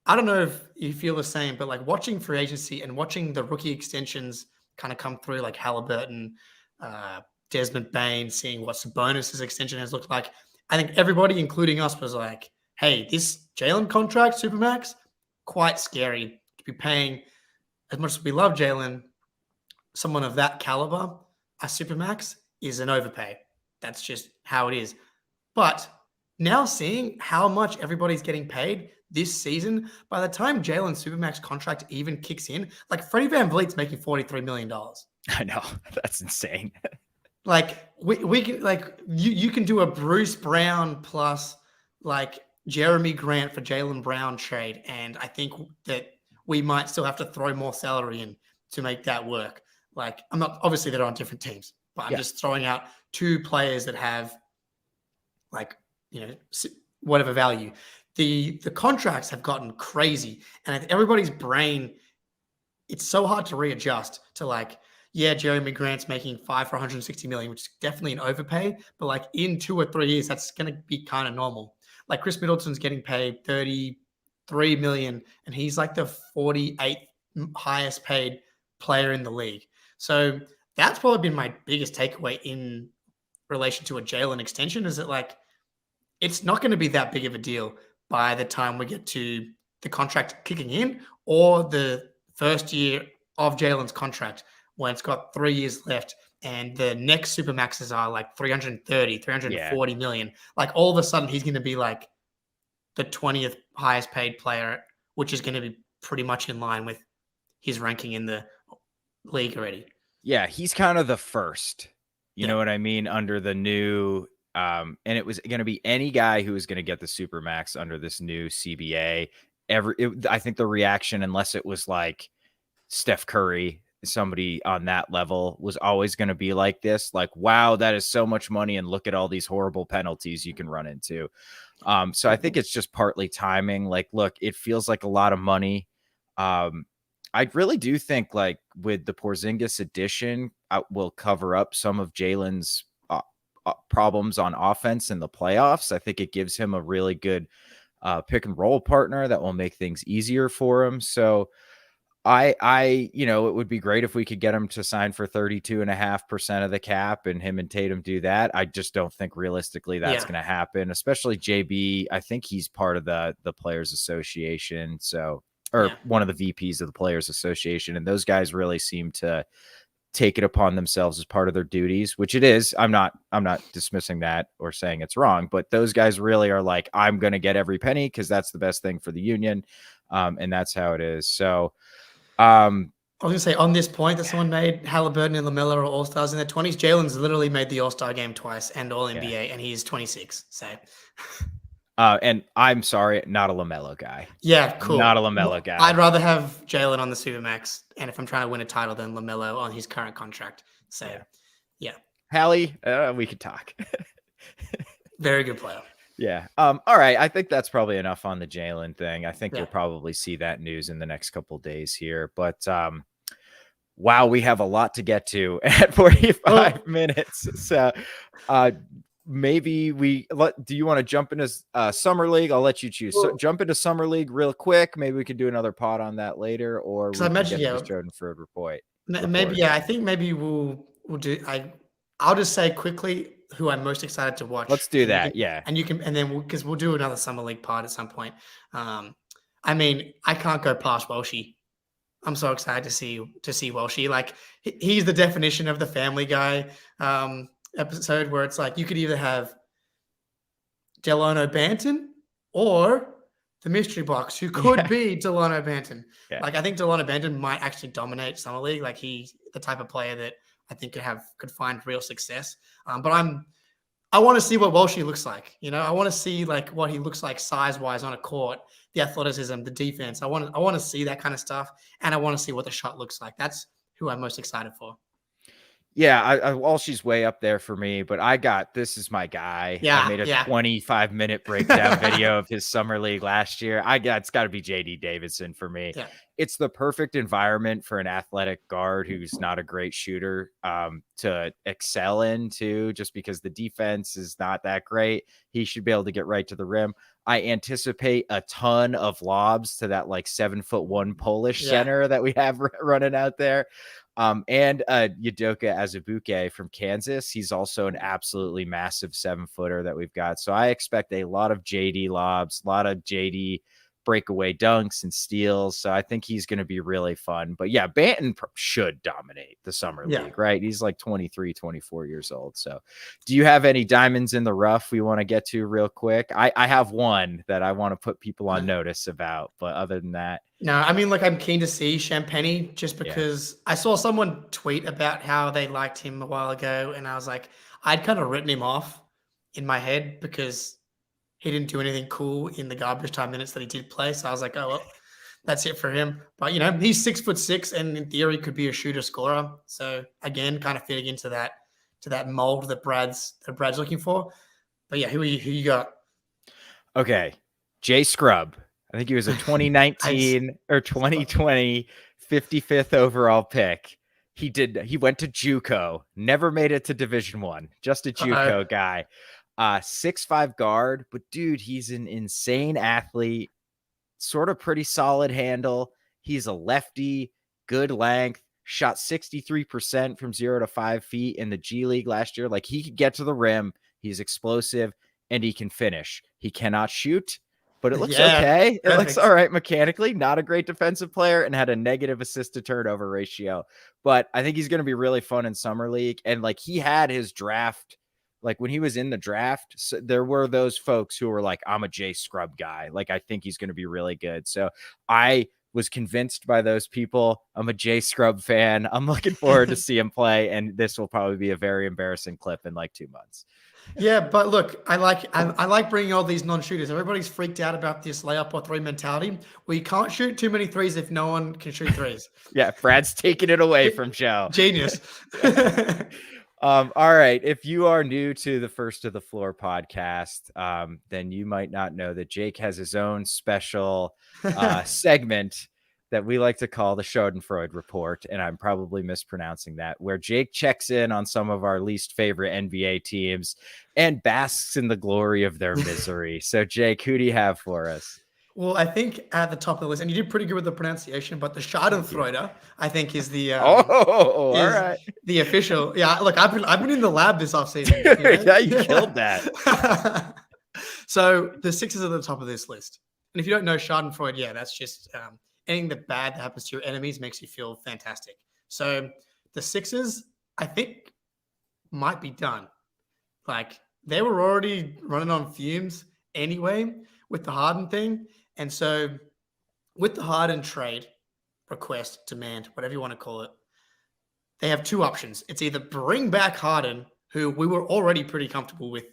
I don't know if you feel the same, but like watching free agency and watching the rookie extensions kind of come through, like Halliburton, Desmond Bain, seeing what Sabonis' extension has looked like, I think everybody, including us, was like, hey, this Jaylen contract, Supermax, quite scary to be paying. As much as we love Jaylen, someone of that caliber, a Supermax is an overpay. That's just how it is. But now seeing how much everybody's getting paid this season, by the time Jaylen's Supermax contract even kicks in, like Freddie VanVleet's making $43 million. I know. That's insane. Like we can, like you can do a Bruce Brown plus like Jeremy Grant for Jaylen Brown trade. And I think that we might still have to throw more salary in to make that work. Like, I'm not, obviously they're on different teams, but I'm just throwing out two players that have like, you know, whatever value. The contracts have gotten crazy, and everybody's brain, it's so hard to readjust to like, yeah, Jeremy Grant's making $5 for $160 million, which is definitely an overpay, but like in 2 or 3 years, that's going to be kind of normal. Like Chris Middleton's getting paid $33 million, and he's like the 48th highest paid player in the league. So that's probably been my biggest takeaway in relation to a Jaylen extension, is that like, it's not going to be that big of a deal by the time we get to the contract kicking in, or the first year of Jaylen's contract when it's got 3 years left, and the next Supermaxes are like 330, 340 million. Like all of a sudden he's going to be like the 20th highest paid player, which is going to be pretty much in line with his ranking in the league already. Yeah, he's kind of the first, you know what I mean, under the new and it was going to be any guy who was going to get the Supermax under this new CBA. I think the reaction, unless it was like Steph Curry, somebody on that level, was always going to be like this, like, wow, that is so much money, and look at all these horrible penalties you can run into. So I think it's just partly timing. Like, look, it feels like a lot of money. I really do think like with the Porzingis addition, will cover up some of Jaylen's problems on offense in the playoffs. I think it gives him a really good pick and roll partner that will make things easier for him. So it would be great if we could get him to sign for 32.5% of the cap and him and Tatum do that. I just don't think realistically that's going to happen, especially JB. I think he's part of the Players Association. One of the VPs of the Players Association. And those guys really seem to take it upon themselves as part of their duties, which it is. I'm not dismissing that or saying it's wrong, but those guys really are like, I'm going to get every penny because that's the best thing for the union. And that's how it is. So, I was going to say on this point that someone made, Halliburton and LaMelo are all-stars in their 20s. Jalen's literally made the all-star game twice and all-NBA, and he's 26. So, and I'm sorry, not a LaMelo guy. Yeah, cool. Not a LaMelo guy. I'd rather have Jalen on the Supermax, and if I'm trying to win a title, than LaMelo on his current contract. So, yeah. Hallie, we could talk. Very good player. Yeah. All right. I think that's probably enough on the Jaylen thing. I think you'll probably see that news in the next couple of days here. But wow, we have a lot to get to at 45 minutes. So maybe do you want to jump into Summer League? I'll let you choose. So jump into Summer League real quick. Maybe we could do another pod on that later, or we can get this Jordan Ford report. Maybe, I think maybe we'll do. I'll just say quickly who I'm most excited to watch. Let's do that. Because we'll do another Summer League pod at some point. I mean, I can't go past Welshie. I'm so excited to see Welshie. Like, he's the definition of the Family Guy episode where it's like you could either have Dalano Banton or the mystery box, who could be Dalano Banton. Yeah. Like, I think Dalano Banton might actually dominate Summer League. Like, he's the type of player that I think could find real success. But I want to see what Welshie looks like. I want to see like what he looks like size-wise on a court, the athleticism, the defense. I want to see that kind of stuff, and I want to see what the shot looks like. That's who I'm most excited for. Yeah, Welshie's way up there for me, but this is my guy. Yeah, I made a 25-minute breakdown video of his Summer League last year. It's got to be JD Davison for me. Yeah. It's the perfect environment for an athletic guard who's not a great shooter to excel into, just because the defense is not that great. He should be able to get right to the rim. I anticipate a ton of lobs to that like 7'1" Polish center that we have running out there. And Udoka Azubuike from Kansas. He's also an absolutely massive 7-footer that we've got. So I expect a lot of JD lobs, a lot of JD breakaway dunks and steals. So I think he's going to be really fun. But yeah, Banton should dominate the Summer League, right? He's like 23, 24 years old. So do you have any diamonds in the rough we want to get to real quick? I have one that I want to put people on notice about, but other than that. No, I mean, like, I'm keen to see Champagny just because I saw someone tweet about how they liked him a while ago. And I was like, I'd kind of written him off in my head because he didn't do anything cool in the garbage time minutes that he did play. So I was like, oh, well, that's it for him. But, he's 6'6" and in theory could be a shooter scorer. So again, kind of fitting into that mold that Brad's looking for. But yeah, who you got? Okay. Jay Scrubb. I think he was a 2019 or 2020 55th overall pick. He went to JUCO, never made it to Division I, just a JUCO guy. 6'5" guard, but dude, he's an insane athlete, sort of pretty solid handle. He's a lefty, good length, shot 63% from 0 to 5 feet in the G League last year. Like, he could get to the rim, he's explosive, and he can finish. He cannot shoot, but it looks okay. It looks all right mechanically. Not a great defensive player and had a negative assist to turnover ratio. But I think he's going to be really fun in Summer League. And like, he had his draft, like when he was in the draft, so there were those folks who were like, I'm a Jay Scrubb guy. Like, I think he's going to be really good. So I was convinced by those people. I'm a Jay Scrubb fan. I'm looking forward to see him play. And this will probably be a very embarrassing clip in like 2 months. Yeah, but look, I like bringing all these non-shooters. Everybody's freaked out about this layup or three mentality. We can't shoot too many threes if no one can shoot threes. Yeah, Brad's taking it away from Joe. Genius. All right. If you are new to the First to the Floor podcast, then you might not know that Jake has his own special segment that we like to call the Schadenfreude report, and I'm probably mispronouncing that, where Jake checks in on some of our least favorite NBA teams and basks in the glory of their misery. So, Jake, who do you have for us? Well, I think at the top of the list, and you did pretty good with the pronunciation, but the Schadenfreude, I think, is the all right, the official. Yeah, look, I've been in the lab this offseason. Yeah, you killed that. So the Sixers are at the top of this list, and if you don't know Schadenfreude, yeah, that's just anything that bad that happens to your enemies makes you feel fantastic. So the Sixers, I think, might be done. Like, they were already running on fumes anyway with the Harden thing. And so with the Harden trade, request, demand, whatever you want to call it, they have two options. It's either bring back Harden, who we were already pretty comfortable with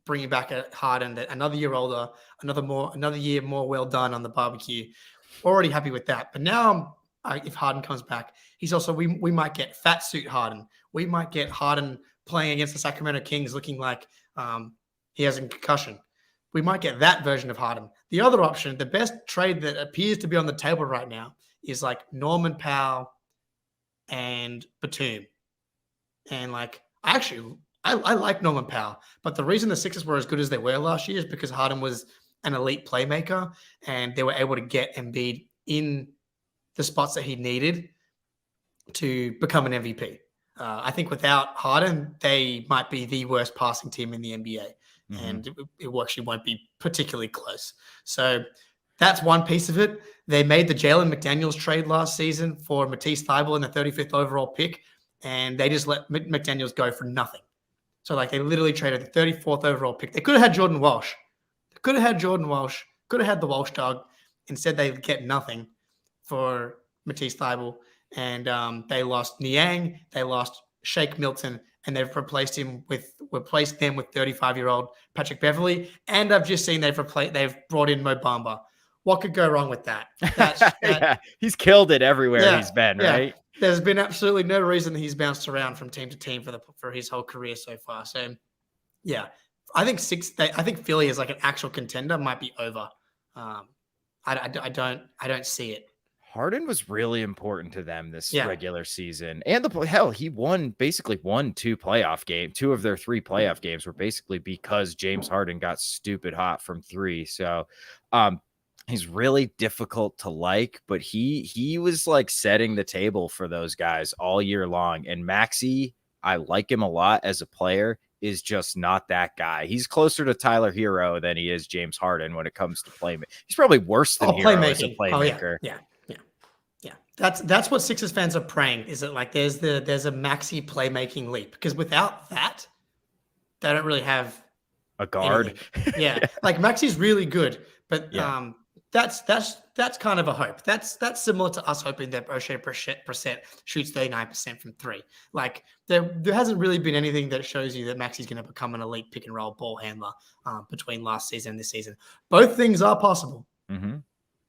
bringing back a Harden, that another year older, another year more well done on the barbecue. Already happy with that. But now if Harden comes back, he's also, we might get fat suit Harden. We might get Harden playing against the Sacramento Kings looking like he has a concussion. We might get that version of Harden. The other option, the best trade that appears to be on the table right now, is like Norman Powell and Batum. And like, I like Norman Powell, but the reason the Sixers were as good as they were last year is because Harden was an elite playmaker and they were able to get Embiid in the spots that he needed to become an MVP. I think without Harden, they might be the worst passing team in the NBA. Mm-hmm. And it actually won't be particularly close. So that's one piece of it. They made the Jalen McDaniels trade last season for Matisse Thybulle in the 35th overall pick, and they just let McDaniels go for nothing. So like they literally traded the 34th overall pick. They could have had Jordan Walsh. Could have had the Walsh dog. Instead, they get nothing for Matisse Thybulle. And they lost Niang, they lost Shake Milton, and they've replaced them with 35-year-old Patrick Beverley. And I've just seen they've brought in Mo Bamba. What could go wrong with that? Yeah, he's killed it everywhere he's been, right? There's been absolutely no reason he's bounced around from team to team for his whole career so far. So, yeah, I think Philly is like an actual contender. Might be over. I don't see it. Harden was really important to them this regular season, and he basically won two playoff games. Two of their three playoff games were basically because James Harden got stupid hot from three. So, he's really difficult to like, but he was like setting the table for those guys all year long. And Maxey, I like him a lot as a player, is just not that guy. He's closer to Tyler Hero than he is James Harden when it comes to playmaking. He's probably worse than Hero as a playmaker. Yeah. That's what Sixers fans are praying. Is it like there's a Maxey playmaking leap? Because without that, they don't really have a guard. Yeah, like Maxey's really good, but that's kind of a hope. That's similar to us hoping that Oshae Brissett shoots 39% from three. Like there hasn't really been anything that shows you that Maxey's going to become an elite pick and roll ball handler between last season and this season. Both things are possible. Mm-hmm.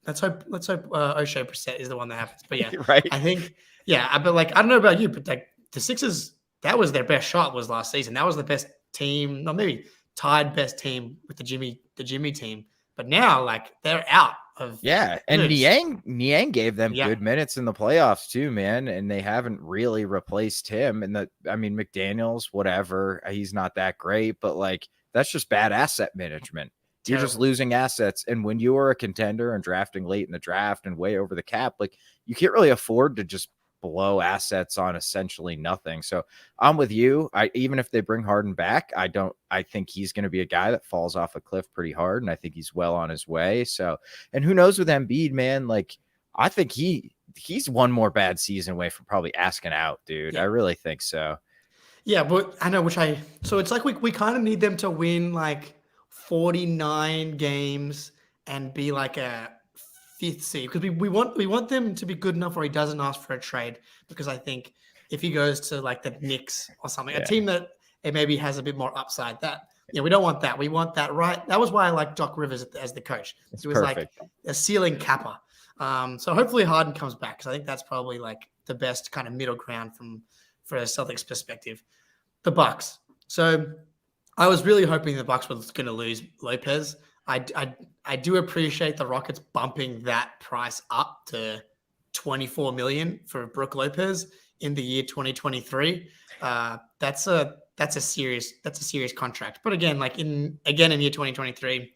Let's hope Oshae Brissett is the one that happens. But yeah, right. I think but like I don't know about you, but like the Sixers, that was their best shot was last season. That was the best team, no, maybe tied best team with the Jimmy team. But now, like, they're out of and Niang gave them good minutes in the playoffs too, man. And they haven't really replaced him. And McDaniels, whatever, he's not that great, but like that's just bad asset management. You're just losing assets. And when you are a contender and drafting late in the draft and way over the cap, like you can't really afford to just blow assets on essentially nothing. So I'm with you. Even if they bring Harden back, I think he's going to be a guy that falls off a cliff pretty hard. And I think he's well on his way. So, and who knows with Embiid, man, like I think he's one more bad season away from probably asking out, dude. I really think so. Yeah, but I know so it's like we kind of need them to win like 49 games and be like a fifth seed, because we want them to be good enough where he doesn't ask for a trade, because I think if he goes to like the Knicks or something, a team that it maybe has a bit more upside, we don't want that. We want that, right? That was why I like Doc Rivers as the coach. He was perfect. Like a ceiling capper. So hopefully Harden comes back, because I think that's probably like the best kind of middle ground for a Celtics perspective. The Bucks. So I was really hoping the Bucks were going to lose Lopez. I do appreciate the Rockets bumping that price up to $24 million for Brook Lopez in the year 2023. That's a serious contract. But again, like in year 2023,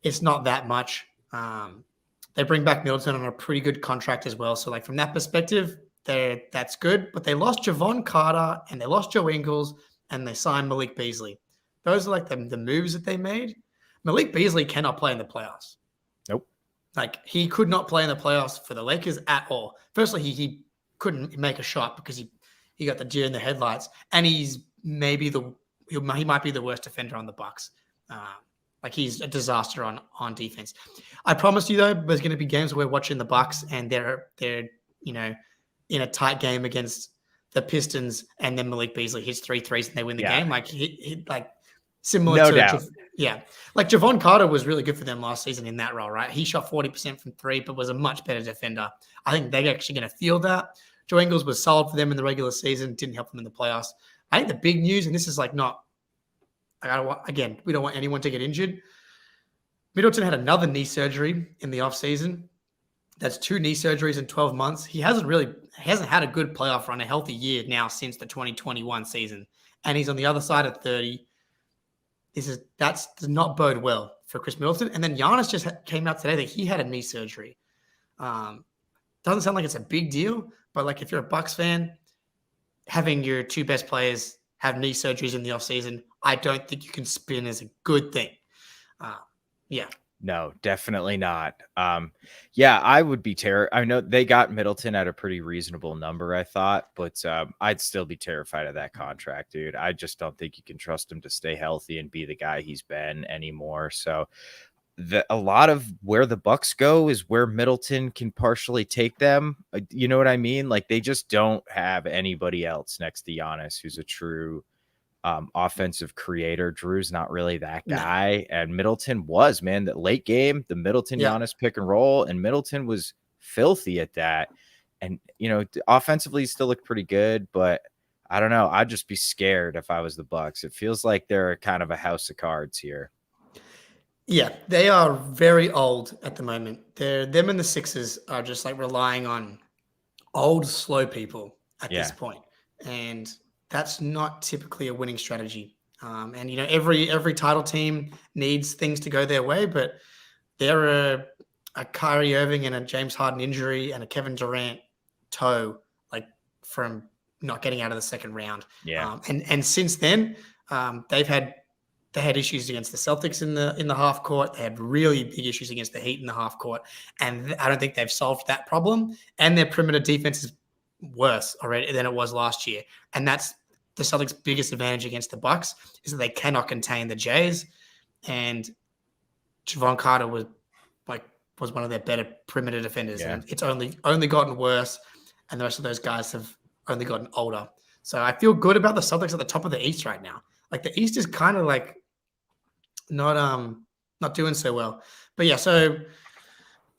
it's not that much. They bring back Middleton on a pretty good contract as well. So like from that perspective, that's good. But they lost Javon Carter and they lost Joe Ingles and they signed Malik Beasley. Those are like the moves that they made. Malik Beasley cannot play in the playoffs. Nope. Like he could not play in the playoffs for the Lakers at all. Firstly, he couldn't make a shot because he got the deer in the headlights, and he might be the worst defender on the Bucks. Like he's a disaster on defense. I promise you though, there's going to be games where we're watching the Bucks and they're in a tight game against the Pistons, and then Malik Beasley hits 3 threes and they win the game. Like he like similar no to doubt. Like Javon Carter was really good for them last season in that role, right? He shot 40% from 3, but was a much better defender. I think they're actually going to feel that. Joe Ingles was solid for them in the regular season, didn't help them in the playoffs. I think the big news, and this is like not, again, we don't want anyone to get injured. Middleton had another knee surgery in the offseason. That's 2 knee surgeries in 12 months. He hasn't had a good playoff run, a healthy year now since the 2021 season. And he's on the other side of 30. That does not bode well for Chris Middleton. And then Giannis just came out today that he had a knee surgery. Doesn't sound like it's a big deal, but like if you're a Bucks fan, having your 2 best players have knee surgeries in the offseason, I don't think you can spin as a good thing. No, definitely not. I would be I know they got Middleton at a pretty reasonable number, I thought, but I'd still be terrified of that contract, dude. I just don't think you can trust him to stay healthy and be the guy he's been anymore. So a lot of where the Bucks go is where Middleton can partially take them. You know what I mean? Like they just don't have anybody else next to Giannis who's a true offensive creator. Drew's not really that guy. No. And Middleton was, man, that late game, the Middleton Giannis pick and roll, and Middleton was filthy at that. And, offensively he still looked pretty good, but I don't know. I'd just be scared if I was the Bucks. It feels like they're kind of a house of cards here. Yeah, they are very old at the moment. Them and the Sixers are just like relying on old, slow people at this point. And that's not typically a winning strategy. And every title team needs things to go their way, but they're a Kyrie Irving and a James Harden injury and a Kevin Durant toe, like from not getting out of the second round. Yeah. And since then, they had issues against the Celtics in the half court. They had really big issues against the Heat in the half court, and I don't think they've solved that problem. And their perimeter defense is worse already than it was last year, and that's the Celtics' biggest advantage against the Bucks is that they cannot contain the Jays. And Javon Carter was one of their better perimeter defenders, and it's only gotten worse. And the rest of those guys have only gotten older. So I feel good about the Celtics at the top of the East right now. Like the East is kind of like not doing so well. But yeah, so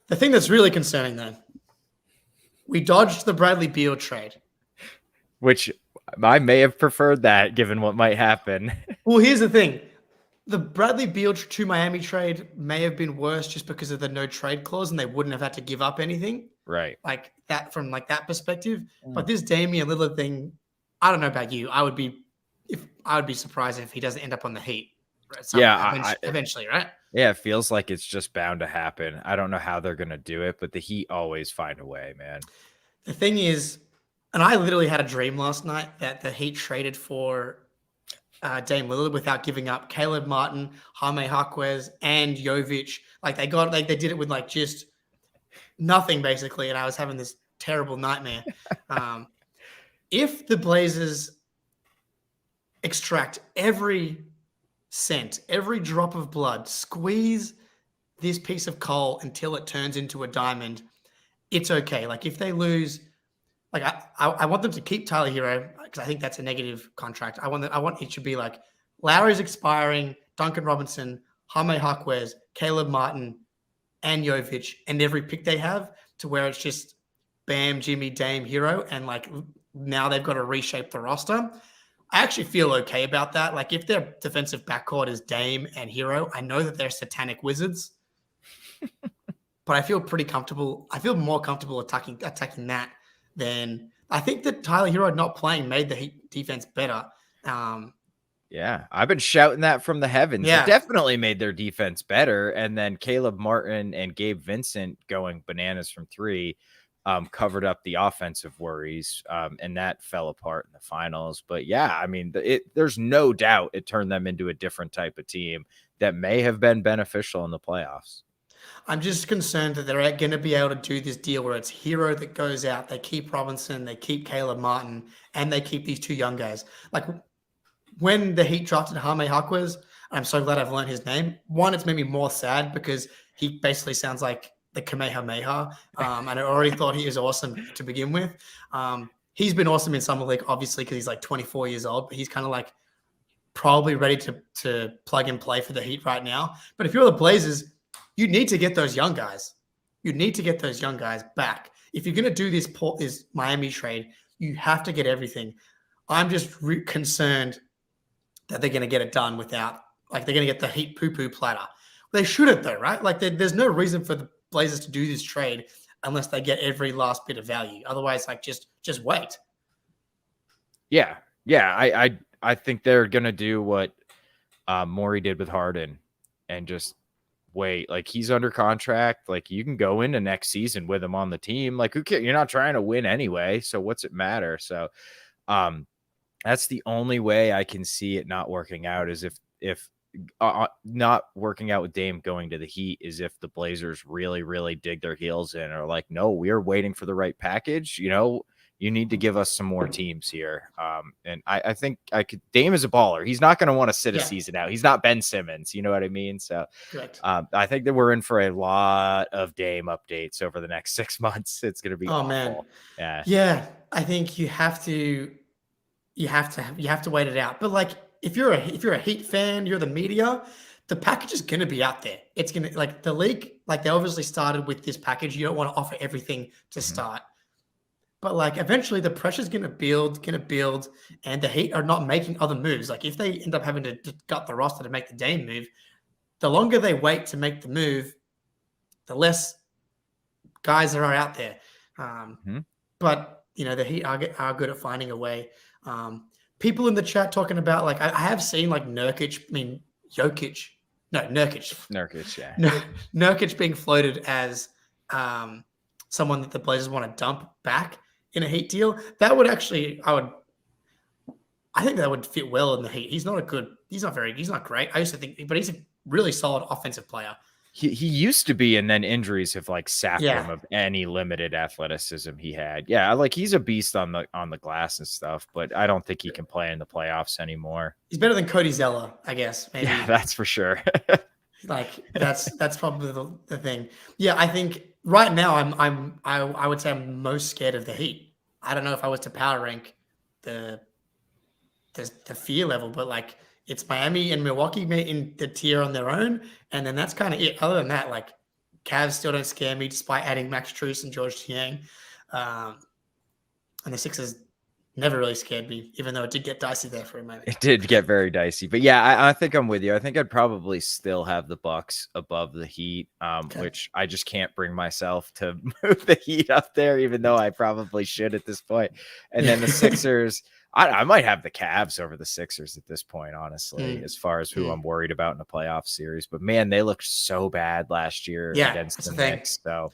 the thing that's really concerning though, we dodged the Bradley Beal trade. Which I may have preferred that given what might happen. Well, here's the thing. The Bradley Beal to Miami trade may have been worse just because of the no trade clause and they wouldn't have had to give up anything. Right. Like that from like that perspective. But this Damian Lillard thing, I don't know about you. I would be surprised if he doesn't end up on the Heat. Eventually, right? Yeah, it feels like it's just bound to happen. I don't know how they're going to do it, but the Heat always find a way, man. The thing is, and I literally had a dream last night that the Heat traded for Dame Lillard without giving up Caleb Martin, Jaime Jaquez, and Jovic. Like they did it with like just nothing basically, and I was having this terrible nightmare. If the Blazers extract every cent, every drop of blood, squeeze this piece of coal until it turns into a diamond, it's okay. Like if they lose, like I want them to keep Tyler Hero because I think that's a negative contract. I want it to be like Lowry's expiring, Duncan Robinson, Jaime Jaquez, Caleb Martin, and Jovic, and every pick they have to where it's just Bam, Jimmy, Dame, Hero, and like now they've got to reshape the roster. I actually feel okay about that. Like if their defensive backcourt is Dame and Hero, I know that they're satanic wizards. but I feel pretty comfortable. I feel more comfortable attacking that than I think that Tyler Hero not playing made the Heat defense better. Yeah, I've been shouting that from the heavens. Yeah. It definitely made their defense better. And then Caleb Martin and Gabe Vincent going bananas from three covered up the offensive worries, and that fell apart in the finals. But yeah, I mean, there's no doubt it turned them into a different type of team that may have been beneficial in the playoffs. I'm just concerned that they're going to be able to do this deal where it's Hero that goes out, they keep Robinson, they keep Caleb Martin, and they keep these two young guys. Like when the Heat drafted Jaime Jaquez, I'm so glad I've learned his name. One, it's made me more sad because he basically sounds like the Kamehameha, and I already thought he was awesome to begin with. He's been awesome in Summer League, obviously, because he's like 24 years old, but he's kind of like probably ready to plug and play for the Heat right now. But if you're the Blazers, you need to get those young guys. You need to get those young guys back. If you're going to do this Miami trade, you have to get everything. I'm just concerned that they're going to get it done without, like, they're going to get the Heat poo-poo platter. They shouldn't, though, right? Like, there's no reason for the Blazers to do this trade unless they get every last bit of value. Otherwise, like, just wait. Yeah. I think they're going to do what Morey did with Harden and just wait. Like, he's under contract. Like, you can go into next season with him on the team. Like, who cares? You're not trying to win anyway, so what's it matter? So that's the only way I can see it not working out, is if not working out with Dame going to the Heat, is if the Blazers really, really dig their heels in, or like, no, we are waiting for the right package. You know, you need to give us some more teams here. And I think Dame is a baller. He's not going to want to sit a season out. He's not Ben Simmons. You know what I mean? So I think that we're in for a lot of Dame updates over the next 6 months. It's going to be awful. Man. Yeah. I think you have to wait it out. But like, if you're a Heat fan, you're the media, the package is going to be out there. It's going to, like, the league, like, they obviously started with this package. You don't want to offer everything to start. But like, eventually the pressure's going to build, and the Heat are not making other moves. Like, if they end up having to gut the roster to make the Dame move, the longer they wait to make the move, the less guys there are out there. But, you know, the Heat are good at finding a way. People in the chat talking about, like, I have seen, like, Nurkic, yeah. Nurkic being floated as someone that the Blazers want to dump back in a Heat deal. That would actually, I think that would fit well in the Heat. He's not great. I used to think, but he's a really solid offensive player. He used to be, and then injuries have like sapped him of any limited athleticism he had. Yeah, like, he's a beast on the glass and stuff, but I don't think he can play in the playoffs anymore. He's better than Cody Zeller, I guess. Maybe. Yeah, that's for sure. Like, that's probably the thing. Yeah, I think right now I would say I'm most scared of the Heat. I don't know if I was to power rank the fear level, but like, it's Miami and Milwaukee in the tier on their own, and then that's kind of it. Other than that, like, Cavs still don't scare me despite adding Max Strus and George Niang, and the Sixers never really scared me, even though it did get dicey there for a moment. It did get very dicey, but yeah, I think I'm with you. I think I'd probably still have the Bucks above the Heat, which I just can't bring myself to move the Heat up there, even though I probably should at this point. And then the Sixers, I might have the Cavs over the Sixers at this point, honestly, as far as who I'm worried about in the playoff series. But man, they looked so bad last year against the Knicks. So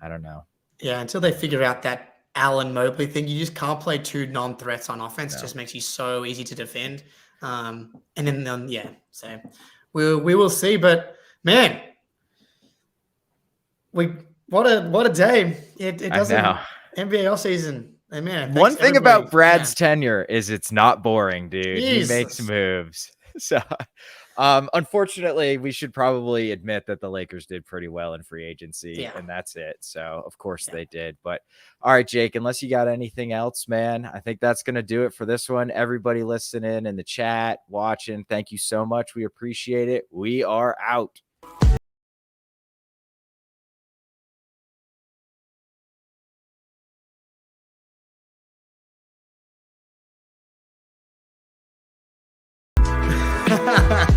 I don't know. Yeah, until they figure out that Allen Mobley thing, you just can't play two non-threats on offense. It just makes you so easy to defend. And then so we will see. But man, what a day! It doesn't NBA offseason. And man, one thing about Brad's tenure is it's not boring, dude. Jesus. He makes moves. So unfortunately, we should probably admit that the Lakers did pretty well in free agency, and that's it. So of course they did. But all right, Jake, unless you got anything else, man, I think that's going to do it for this one. Everybody listening in the chat, watching, thank you so much. We appreciate it. We are out. Ha ha ha.